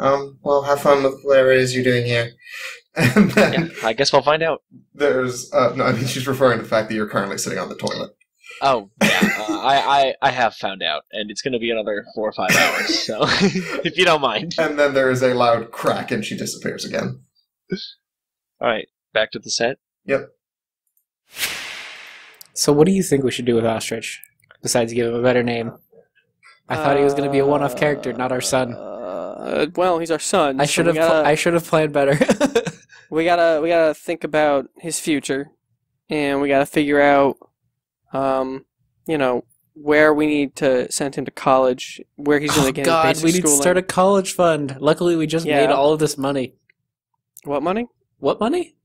Well, have fun with whatever it is you're doing here. And then I guess we'll find out. There's no, I mean she's referring to the fact that you're currently sitting on the toilet. Oh, yeah. I have found out, and it's going to be another 4 or 5 hours. So, if you don't mind. And then there is a loud crack, and she disappears again. All right, back to the set. Yep. So, what do you think we should do with Ostrich? Besides give him a better name. I thought he was going to be a one-off character, not our son. Well, he's our son. I should have planned better. we gotta think about his future, and we gotta figure out, where we need to send him to college, where he's going to get his basic we need schooling. to start a college fund. Luckily, we just made all of this money. What money? What money?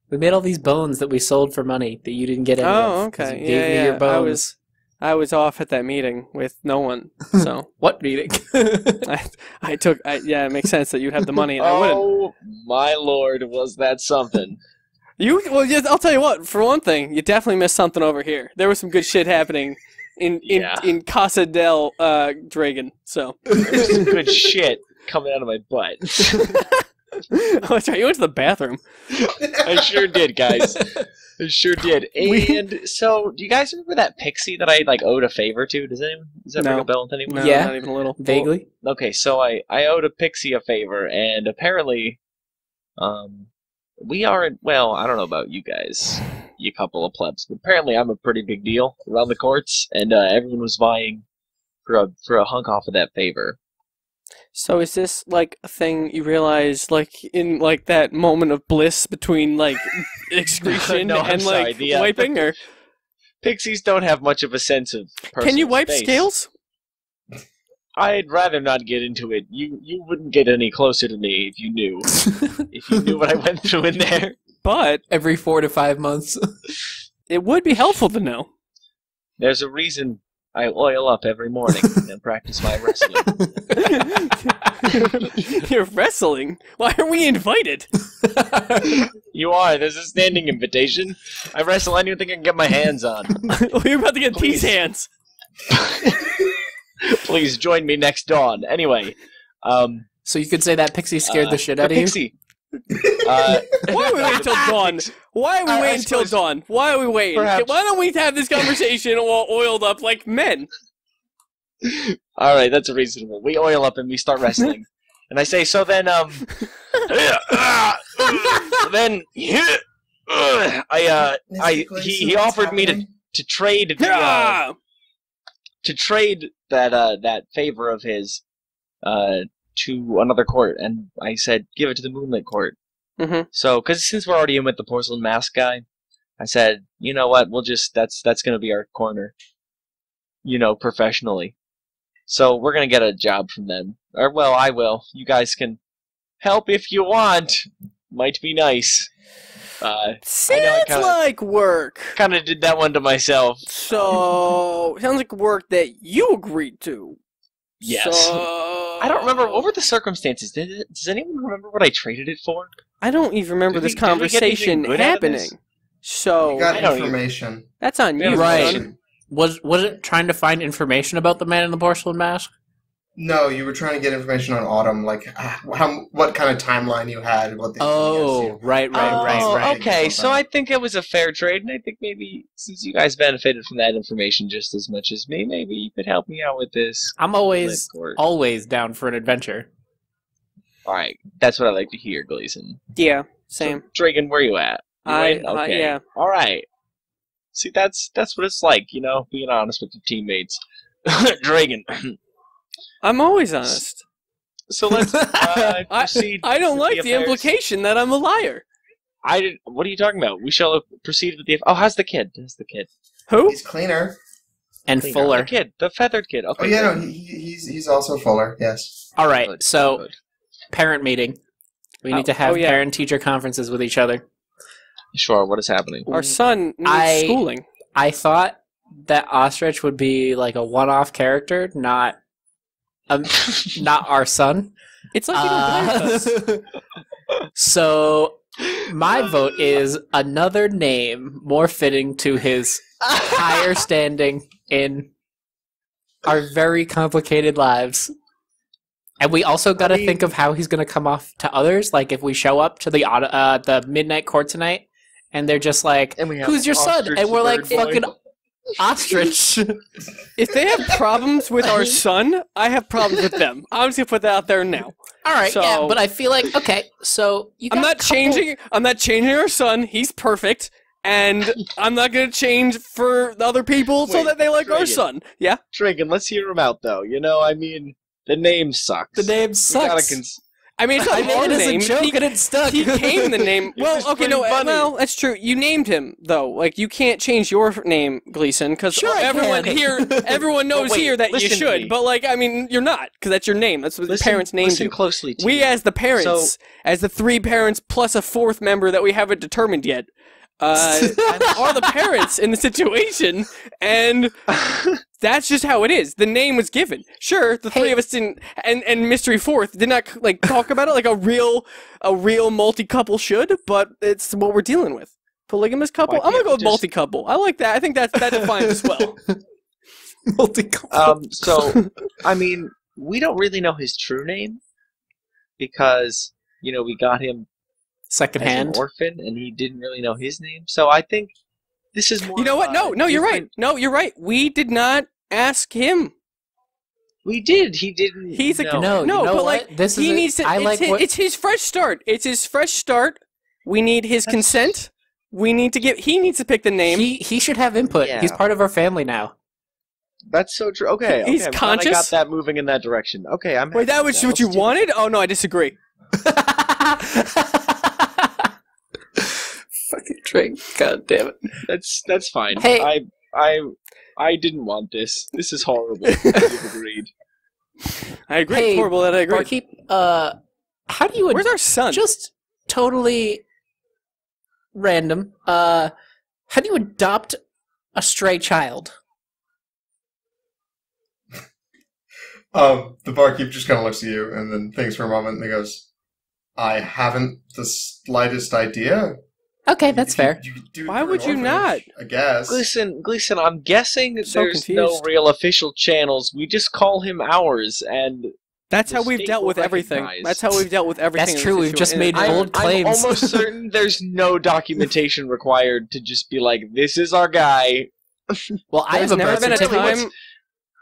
We made all these bones that we sold for money that you didn't get any of. Oh, okay. You gave me your bones. I was off at that meeting with no one, so... What meeting? it makes sense that you'd have the money and I wouldn't. Oh, my lord, was that something. I'll tell you what, for one thing, you definitely missed something over here. There was some good shit happening in Casa del Dragan, so... There's some good shit coming out of my butt. Oh, that's right, you went to the bathroom. I sure did, guys. I sure did. And so, do you guys remember that pixie that I owed a favor to? Does that ring a bell with anyone? No, Yeah. not even a little. Vaguely. Okay, so I owed a pixie a favor, and apparently, we aren't. Well, I don't know about you guys, you couple of plebs, but apparently I'm a pretty big deal around the courts, and everyone was vying for a hunk off of that favor. So is this like a thing you realize in that moment of bliss between excretion No, and sorry, wiping, or Pixies don't have much of a sense of personal can you wipe space. scales? I'd rather not get into it. You wouldn't get any closer to me if you knew. If you knew what I went through in there. But Every 4 to 5 months. it would be helpful to know. There's a reason I oil up every morning and practice my wrestling. You're wrestling? Why are we invited? You are. There's a standing invitation. I wrestle anything I can get my hands on. We're about to get Please. these hands. Please join me next dawn. Anyway, So you could say that pixie scared the shit out of you? Pixie. Why are we waiting till dawn? Why are we waiting till suppose- dawn? Why are we waiting? Perhaps- Why don't we have this conversation all oiled up like men? All right, that's reasonable. We oil up and we start wrestling, and I say, so then, then he offered me to trade the, to trade that favor of his to another court, and I said give it to the Moonlit court. Mm-hmm. So, since we're already in with the porcelain mask guy, I said, you know what, we'll just that's gonna be our corner, professionally. So we're gonna get a job from them, or well, I will. You guys can help if you want. Might be nice. Sounds like work. Kind of did that one to myself. So, sounds like work that you agreed to. Yes. So, I don't remember. What were the circumstances? Does anyone remember what I traded it for? I don't even remember this conversation happening. So, You got I don't information. that's on you, Right. son. Was it trying to find information about the man in the porcelain mask? No, you were trying to get information on Autumn, like what kind of timeline you had, what the Right. Okay, so I think it was a fair trade, and I think maybe since you guys benefited from that information just as much as me, maybe you could help me out with this. I'm always down for an adventure. All right, that's what I like to hear, Gleeson. Yeah, same. So, Dragan, where you at? You in? Okay. Yeah. All right. See, that's what it's like, being honest with your teammates. Dragan. I'm always honest. So let's proceed. I don't with like the affairs. implication that I'm a liar. What are you talking about? We shall proceed with the. Oh, how's the kid? Who? He's cleaner. And Cleaner. fuller. The kid, the feathered kid. Okay. Oh yeah, no, he's also fuller. Yes. All right, Good, so good. parent meeting. We need to have yeah. parent-teacher conferences with each other. Sure. What is happening? Our son needs schooling. I thought that Ostrich would be like a one-off character, not our son. It's like you don't play with us. So my vote is another name more fitting to his higher standing in our very complicated lives. And we also got to think of how he's going to come off to others. Like if we show up to the midnight court tonight, and they're just like, "Who's your son?" Ostrich And we're the like, bird boy. "Fucking Ostrich." If they have problems with our son, I have problems with them. I'm just gonna put that out there now. All right, So- yeah, but I feel like okay. So you got I'm not a couple- changing. I'm not changing our son. He's perfect, and I'm not gonna change for the other people so Wait, that they like our Dragan. son. Yeah. Dragan, let's hear him out, though. The name sucks. The name We sucks. gotta I mean, it's not I made our it as name. a joke and it stuck. He came the name. was Well, okay, pretty no, funny. well, that's true. You named him though. Like, you can't change your name, Gleeson, because Sure I everyone can. here, everyone knows wait, here that you listen to should. me. But like, I mean, you're not, because that's your name. That's what the parents named listen you. closely to We, me. as the parents, So- as the 3 parents plus a 4th member that we haven't determined yet, are the parents in the situation, and that's just how it is. The name was given. Sure, the 3 of us didn't, and Mystery 4th did not like talk about it like a real multi-couple should, but it's what we're dealing with. Polygamous couple. Why I'm gonna can't go we with just- multi-couple. I like that. I think that defines us well. Multi-couple. So, I mean, we don't really know his true name because, we got him as an Secondhand. orphan and he didn't really know his name. So I think this is more. You know what? No, you're right. different- No, you're right. We did not ask him. We did. He didn't. He's a know. No, you no, know but what? like This he is needs to. It's his fresh start. It's his fresh start. We need his consent. We need to get. He needs to pick the name. He should have input. Yeah. He's part of our family now. That's so true. Okay, He's I'm glad conscious? I got that moving in that direction. Okay, I'm. Wait, that happy was with what you Let's do wanted? Oh no, I disagree. Fucking drink. God damn it. that. That's fine. Hey. I didn't want this. This is horrible. You've agreed. I agree. Hey, It's horrible that I agree. Barkeep, how do you Where's our son? just totally random, how do you adopt a stray child? The barkeep just kind of looks at you and then thinks for a moment and he goes, I haven't the slightest idea. Okay, that's If you- fair. you could do it Why through would an you not? orphanage, I guess. Gleeson, I'm guessing So there's no confused. real official channels. We just call him ours, and That's the how we've state dealt will with everything. recognize. That's how we've dealt with everything. That's in true, this we've just situa- in- made bold claims. I'm almost certain there's no documentation required to just be like, this is our guy. Well, I have There's a never birth been a certificate. time.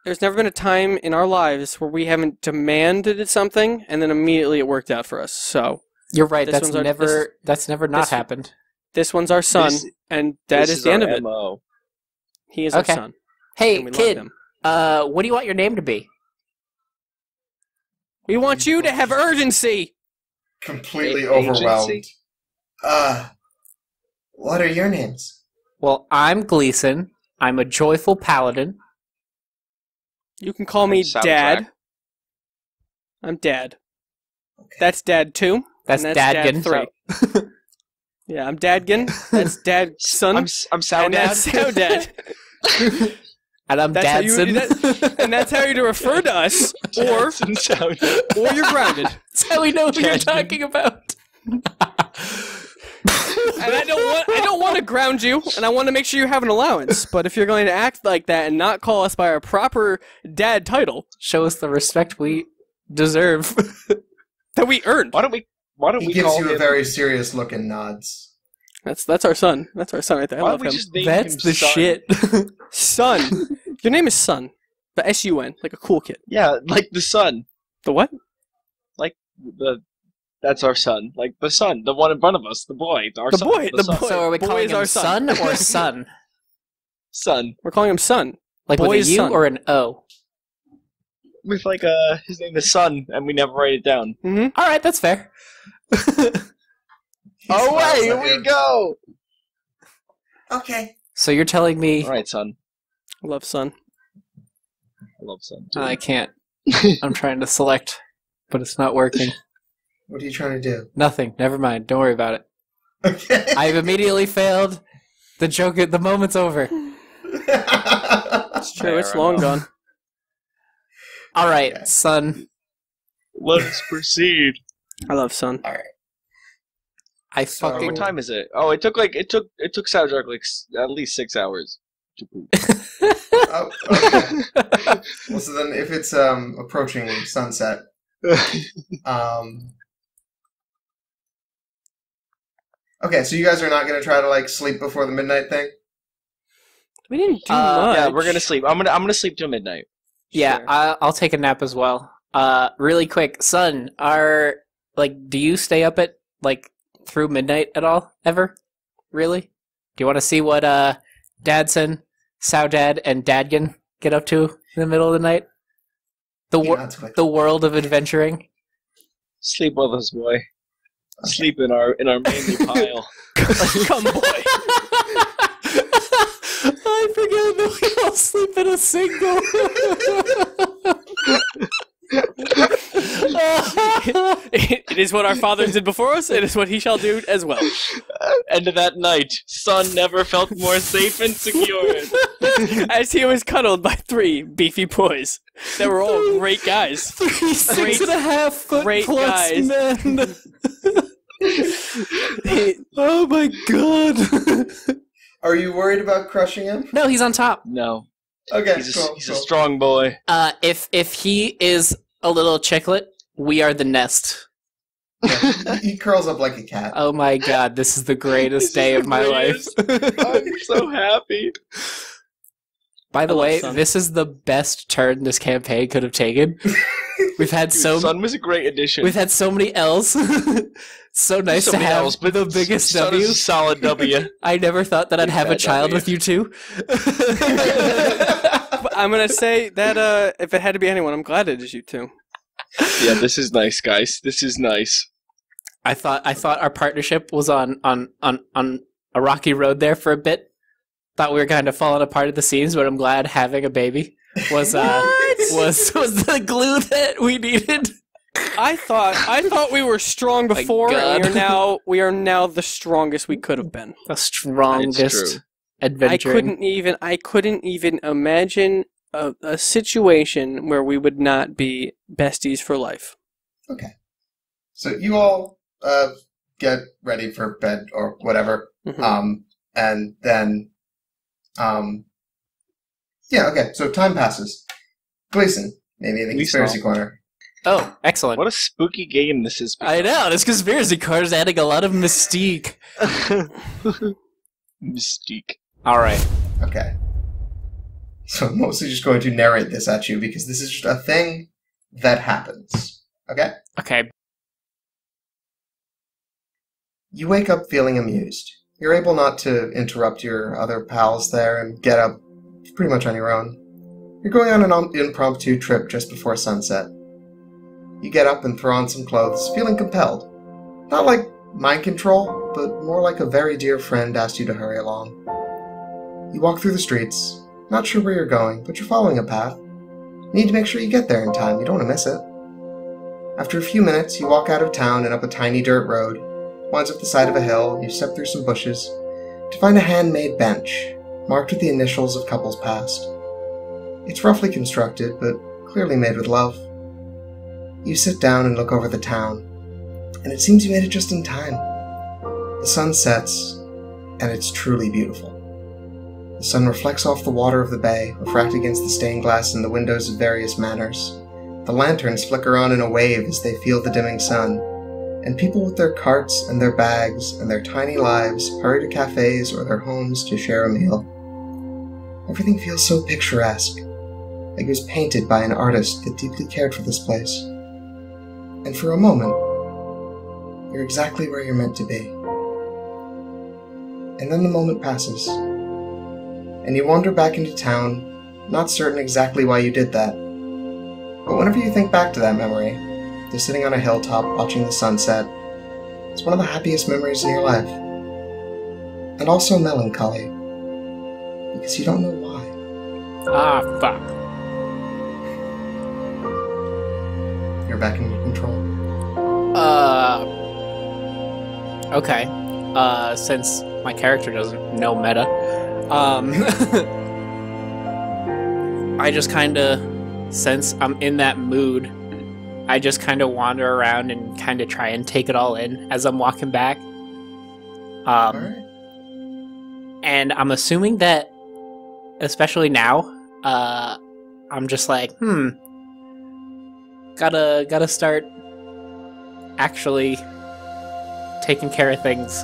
There's never been a time in our lives where we haven't demanded something and then immediately it worked out for us. So You're right. This That's one's our- never not this- happened. this one's our son, This- and that This is the end of our it. MO. He is our Okay. son, Hey, and we love kid. him. What do you want your name to be? We want you to have urgency. Completely Agency? overwhelmed. What are your names? Well, I'm Gleeson. I'm a joyful paladin. You can call me Soundtrack. Dad. I'm Dad. Okay. That's Dad 2. That's and that's Dadgan. Dad 3. Yeah, I'm Dadgan. That's Dad's son. I'm Sow and Dad. that's Sow Dad. And I'm That's how you- Dadson. And that's how you to refer to us. Or Sow Dad. you're grounded. That's how we know who you're Dadgan. talking about. And I don't want to ground you, and I want to make sure you have an allowance. But if you're going to act like that and not call us by our proper dad title Show us the respect we deserve. that we earned, Why don't He we gives call you him? a very serious look and nods. that's our son. That's our son right there. I Why love don't we him. just name That's him the Son? shit. Son. Your name is Son, but S-U-N, like a cool kid. Yeah, like the sun. The what? That's our son. Like the son, the one in front of us, the boy. Our The son, boy, the son. boy. So are we Boy calling is him our son son. or son? Son. We're calling him Son. Like Boy with is a U son. or an O? With like his name is Son, and we never write it down. Mm-hmm. All right, that's fair. He Oh smiles wait, here at we you. go. Okay. So you're telling me All right, son. I love Son. I love Son. Too. I can't. I'm trying to select, but it's not working. What are you trying to do? Nothing. Never mind. Don't worry about it. Okay. I've immediately failed. The joke. The moment's over. It's true. Fair It's long enough. gone. All right, Okay. son. Let's proceed. I love Son. I So- fucking. What time is it? Oh, it took Soundtrack like at least 6 hours to poop. Oh, okay. Well, so then if it's approaching sunset, okay, so you guys are not gonna try to like sleep before the midnight thing? We didn't do much. Yeah, we're gonna sleep. I'm gonna sleep till midnight. Yeah, Sure. I'll take a nap as well. Really quick, son. Do you stay up at through midnight at all ever? Really? Do you want to see what Dadson, Sowdad, and Dadgan get up to in the middle of the night? He nods quickly. The world of adventuring. Sleep with us, boy. Sleep in our manly pile. Come, boy. I forget that we all sleep in a single. It is what our fathers did before us. It is what he shall do as well. End of that night, son never felt more safe and secure. As he was cuddled by 3 beefy boys that were all great guys. 3 6.5 foot great plus guys. men. Oh my god. Are you worried about crushing him? No, he's on top. No, Okay, he's cool. a strong boy. If he is a little chicklet, we are the nest. Yeah, he curls up like a cat. Oh my god, this is the greatest day of my life. I'm so happy. By the way, Sun. this is the best turn this campaign could have taken. We've had Sun was a great addition. we've had so many L's. So nice So to many have L's, but the biggest Sun W. is a solid W. I never thought that I'd have a Bad child W. with you two. I'm gonna say that if it had to be anyone, I'm glad it is you two. Yeah, this is nice, guys. This is nice. I thought our partnership was on a rocky road there for a bit. Thought we were kind of falling apart at the seams, but I'm glad having a baby was the glue that we needed. I thought we were strong My before, and God. we are now the strongest we could have been. The It's strongest true. adventure. I couldn't even imagine a situation where we would not be besties for life. Okay. So you all get ready for bed or whatever. Mhm. And then yeah, okay. So time passes. Gleeson, maybe in the We conspiracy saw. corner. Oh, excellent. What a spooky game this is. I know, this conspiracy card is adding a lot of mystique. Mystique. Alright. Okay. So I'm mostly just going to narrate this at you because this is just a thing that happens. Okay? Okay. You wake up feeling amused. You're able not to interrupt your other pals there and get up pretty much on your own. You're going on an impromptu trip just before sunset. You get up and throw on some clothes, feeling compelled. Not like mind control, but more like a very dear friend asked you to hurry along. You walk through the streets, not sure where you're going, but you're following a path. You need to make sure you get there in time, you don't want to miss it. After a few minutes, you walk out of town and up a tiny dirt road. Winds up the side of a hill, you step through some bushes, to find a handmade bench, marked with the initials of couples past. It's roughly constructed, but clearly made with love. You sit down and look over the town, and it seems you made it just in time. The sun sets, and it's truly beautiful. The sun reflects off the water of the bay, refract against the stained glass in the windows of various manors. The lanterns flicker on in a wave as they feel the dimming sun, and people with their carts and their bags and their tiny lives hurry to cafes or their homes to share a meal. Everything feels so picturesque, like it was painted by an artist that deeply cared for this place. And for a moment, you're exactly where you're meant to be. And then the moment passes, and you wander back into town, not certain exactly why you did that. But whenever you think back to that memory, just sitting on a hilltop watching the sunset, it's one of the happiest memories in your life. And also melancholy, because you don't know why. Ah, fuck. You're back in your control. Okay. Since my character doesn't know meta, I just kinda, since I'm in that mood, I just kinda wander around and kinda try and take it all in as I'm walking back. Alright. And I'm assuming that, especially now, I'm just like, gotta start actually taking care of things.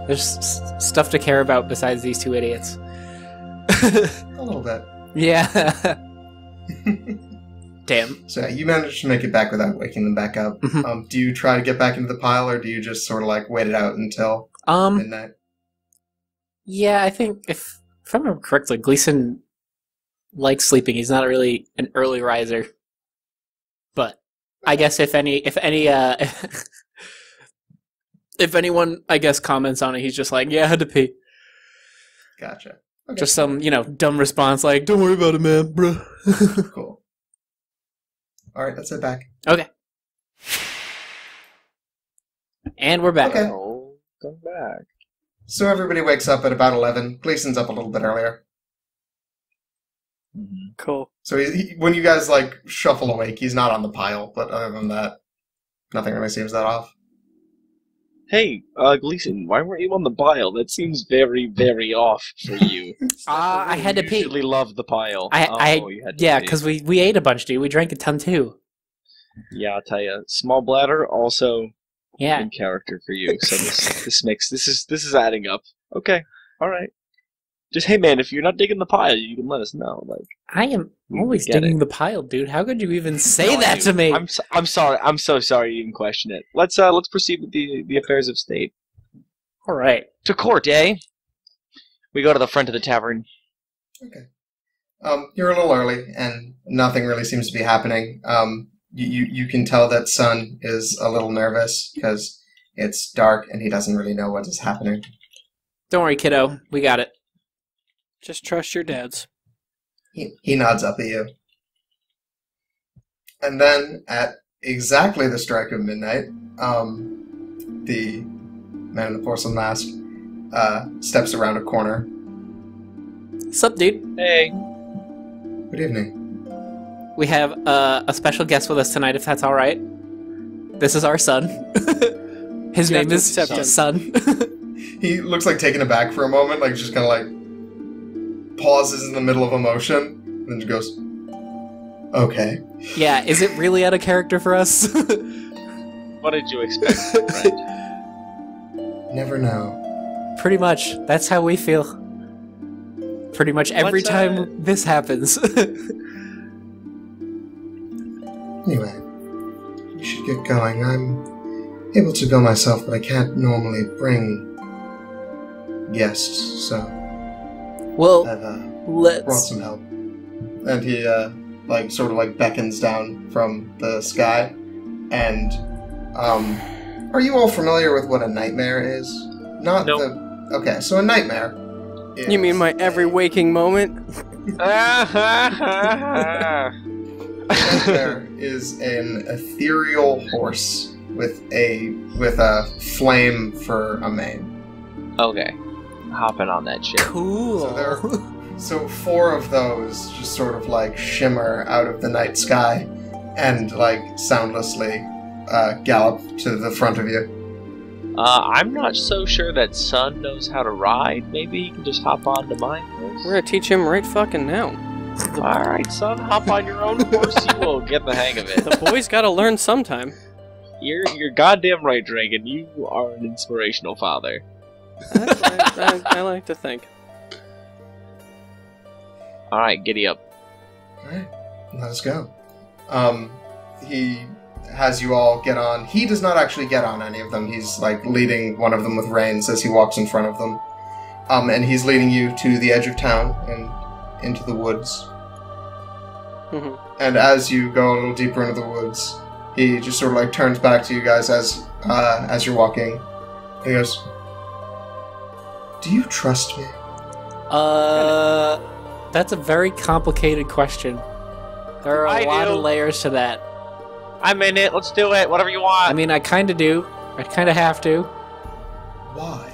There's stuff to care about besides these two idiots. A little bit. Yeah. Damn. So you managed to make it back without waking them back up. Mhm. Do you try to get back into the pile, or do you just sort of like wait it out until midnight? Yeah, I think if I remember correctly, Gleeson likes sleeping. He's not really an early riser. But I guess if anyone, I guess, comments on it, he's just like, yeah, I had to pee. Gotcha. Okay. Just some, dumb response like, don't worry about it, man, bro. Cool. All right, let's head back. Okay. And we're back. Okay. Oh, come back. So everybody wakes up at about 11. Gleeson's up a little bit earlier. Cool. So when you guys, shuffle awake, he's not on the pile, but other than that, nothing really seems that off. Hey, Gleeson, why weren't you on the pile? That seems very, very off for you. I had to You pee. usually love the pile. You had to Yeah, pee. because we ate a bunch, dude. We drank a ton, too. Yeah, I'll tell you. Small bladder, also Yeah. in character for you. So this is adding up. Okay, all right. Just hey, man, if you're not digging the pile, you can let us know. I am always get digging it. the pile, dude. How could you even say No, that dude, to me? I'm sorry. I'm so sorry you even question it. Let's proceed with the affairs of state. All right. To court, eh? We go to the front of the tavern. Okay. You're a little early, and nothing really seems to be happening. You can tell that Sun is a little nervous because it's dark and he doesn't really know what is happening. Don't worry, kiddo. We got it. Just trust your dads. He nods up at you. And then, at exactly the strike of midnight, the man in the porcelain mask steps around a corner. Sup, dude? Hey. Good evening. We have a special guest with us tonight, if that's all right. This is our son. His name is Son. He looks like taken aback for a moment, just kind of pauses in the middle of a motion, and then just goes, okay. Yeah, is it really out of character for us? What did you expect, friend? Never know. Pretty much. That's how we feel. Pretty much every time this happens. Anyway, we should get going. I'm able to go myself, but I can't normally bring guests, so Well, I've brought let's... some help. And he, sort of beckons down from the sky. And, are you all familiar with what a nightmare is? Not Nope. Okay, so a nightmare is... You mean my every waking moment? Nightmare is an ethereal horse with a flame for a mane. Okay. Hopping on that shit. Cool. So 4 of those just sort of shimmer out of the night sky and soundlessly gallop to the front of you. I'm not so sure that Sun knows how to ride. Maybe he can just hop onto mine first. We're gonna teach him right fucking now. Alright, Sun, hop on your own horse. You will get the hang of it. The boy's gotta learn sometime. You're goddamn right, Dragan. You are an inspirational father. That's what I like to think. Alright, giddy up. Alright, let us go. He has you all get on. He does not actually get on any of them. He's leading one of them with reins as he walks in front of them. And he's leading you to the edge of town and into the woods. Mhm. And as you go a little deeper into the woods, he just sort of turns back to you guys as you're walking. And he goes, "Do you trust me?" That's a very complicated question. There are a lot of layers to that. I'm in it. Let's do it. Whatever you want. I mean, I kind of do. I kind of have to. Why?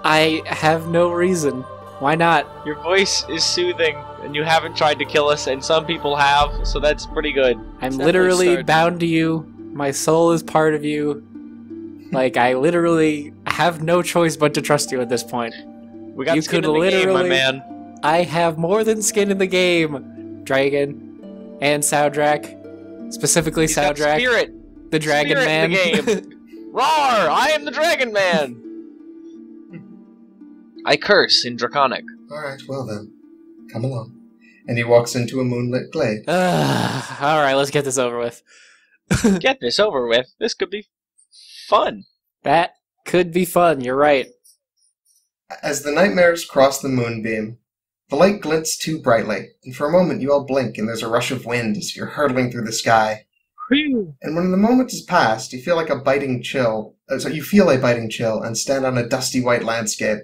I have no reason. Why not? Your voice is soothing, and you haven't tried to kill us, and some people have, so that's pretty good. I'm Definitely literally started. bound to you. My soul is part of you. I literally have no choice but to trust you at this point. We got You skin could in the game, my literally- man. I have more than skin in the game, Dragan and Soundtrack. Specifically He's got Soundtrack, spirit. the Dragon Spirit Man. in the Roar! I am the Dragon Man! I curse in Draconic. Alright, well then. Come along. And he walks into a moonlit glade. Alright, let's get this over with. Get this over with. This could be fun. That could be fun, you're right. As the nightmares cross the moonbeam, the light glints too brightly, and for a moment you all blink and there's a rush of wind as you're hurtling through the sky. Whew. And when the moment has passed, you feel like a biting chill. You feel a biting chill and stand on a dusty white landscape.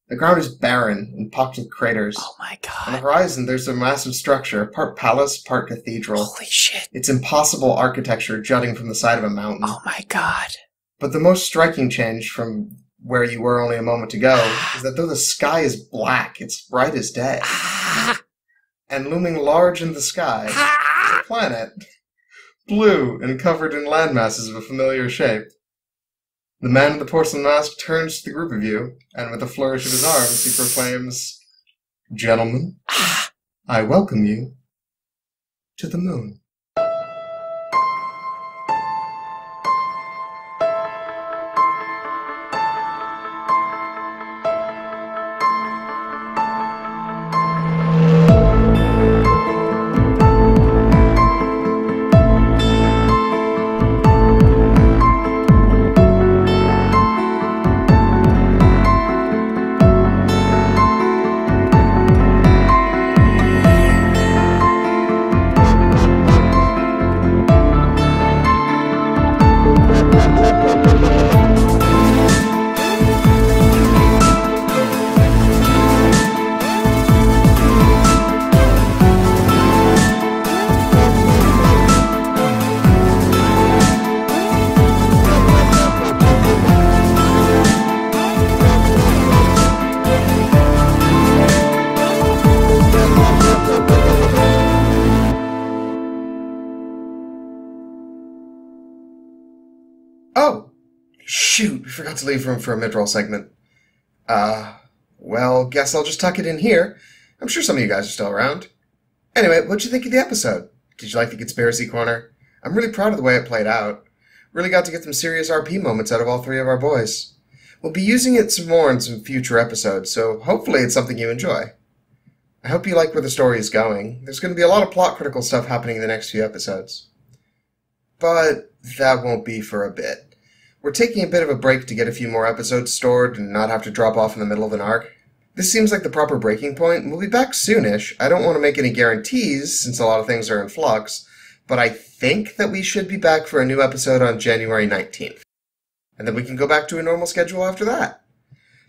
The ground is barren and pocked with craters. Oh my On the god. horizon, there's a massive structure, part palace, part cathedral. Holy shit. It's impossible architecture jutting from the side of a mountain. Oh my god. But the most striking change from where you were only a moment ago is that though the sky is black, it's bright as day. And looming large in the sky is a planet, blue and covered in landmasses of a familiar shape. The man in the porcelain mask turns to the group of you, and with a flourish of his arms, he proclaims, "Gentlemen, I welcome you to the moon." Oh! Shoot, we forgot to leave room for a mid-roll segment. Well, guess I'll just tuck it in here. I'm sure some of you guys are still around. Anyway, what'd you think of the episode? Did you like the Conspiracy Corner? I'm really proud of the way it played out. Really got to get some serious RP moments out of all three of our boys. We'll be using it some more in some future episodes, so hopefully it's something you enjoy. I hope you like where the story is going. There's going to be a lot of plot-critical stuff happening in the next few episodes. But that won't be for a bit. We're taking a bit of a break to get a few more episodes stored and not have to drop off in the middle of an arc. This seems like the proper breaking point, and we'll be back soonish. I don't want to make any guarantees, since a lot of things are in flux, but I think that we should be back for a new episode on January 19th. And then we can go back to a normal schedule after that.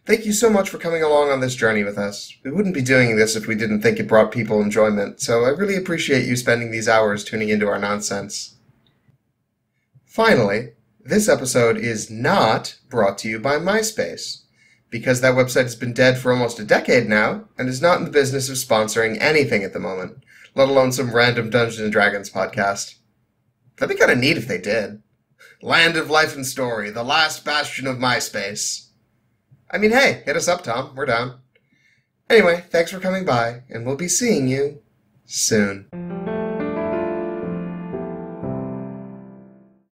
Thank you so much for coming along on this journey with us. We wouldn't be doing this if we didn't think it brought people enjoyment, so I really appreciate you spending these hours tuning into our nonsense. Finally, this episode is not brought to you by MySpace, because that website has been dead for almost a decade now, and is not in the business of sponsoring anything at the moment, let alone some random Dungeons & Dragons podcast. That'd be kind of neat if they did. Land of Life and Story, the last bastion of MySpace. I mean, hey, hit us up, Tom. We're down. Anyway, thanks for coming by, and we'll be seeing you soon.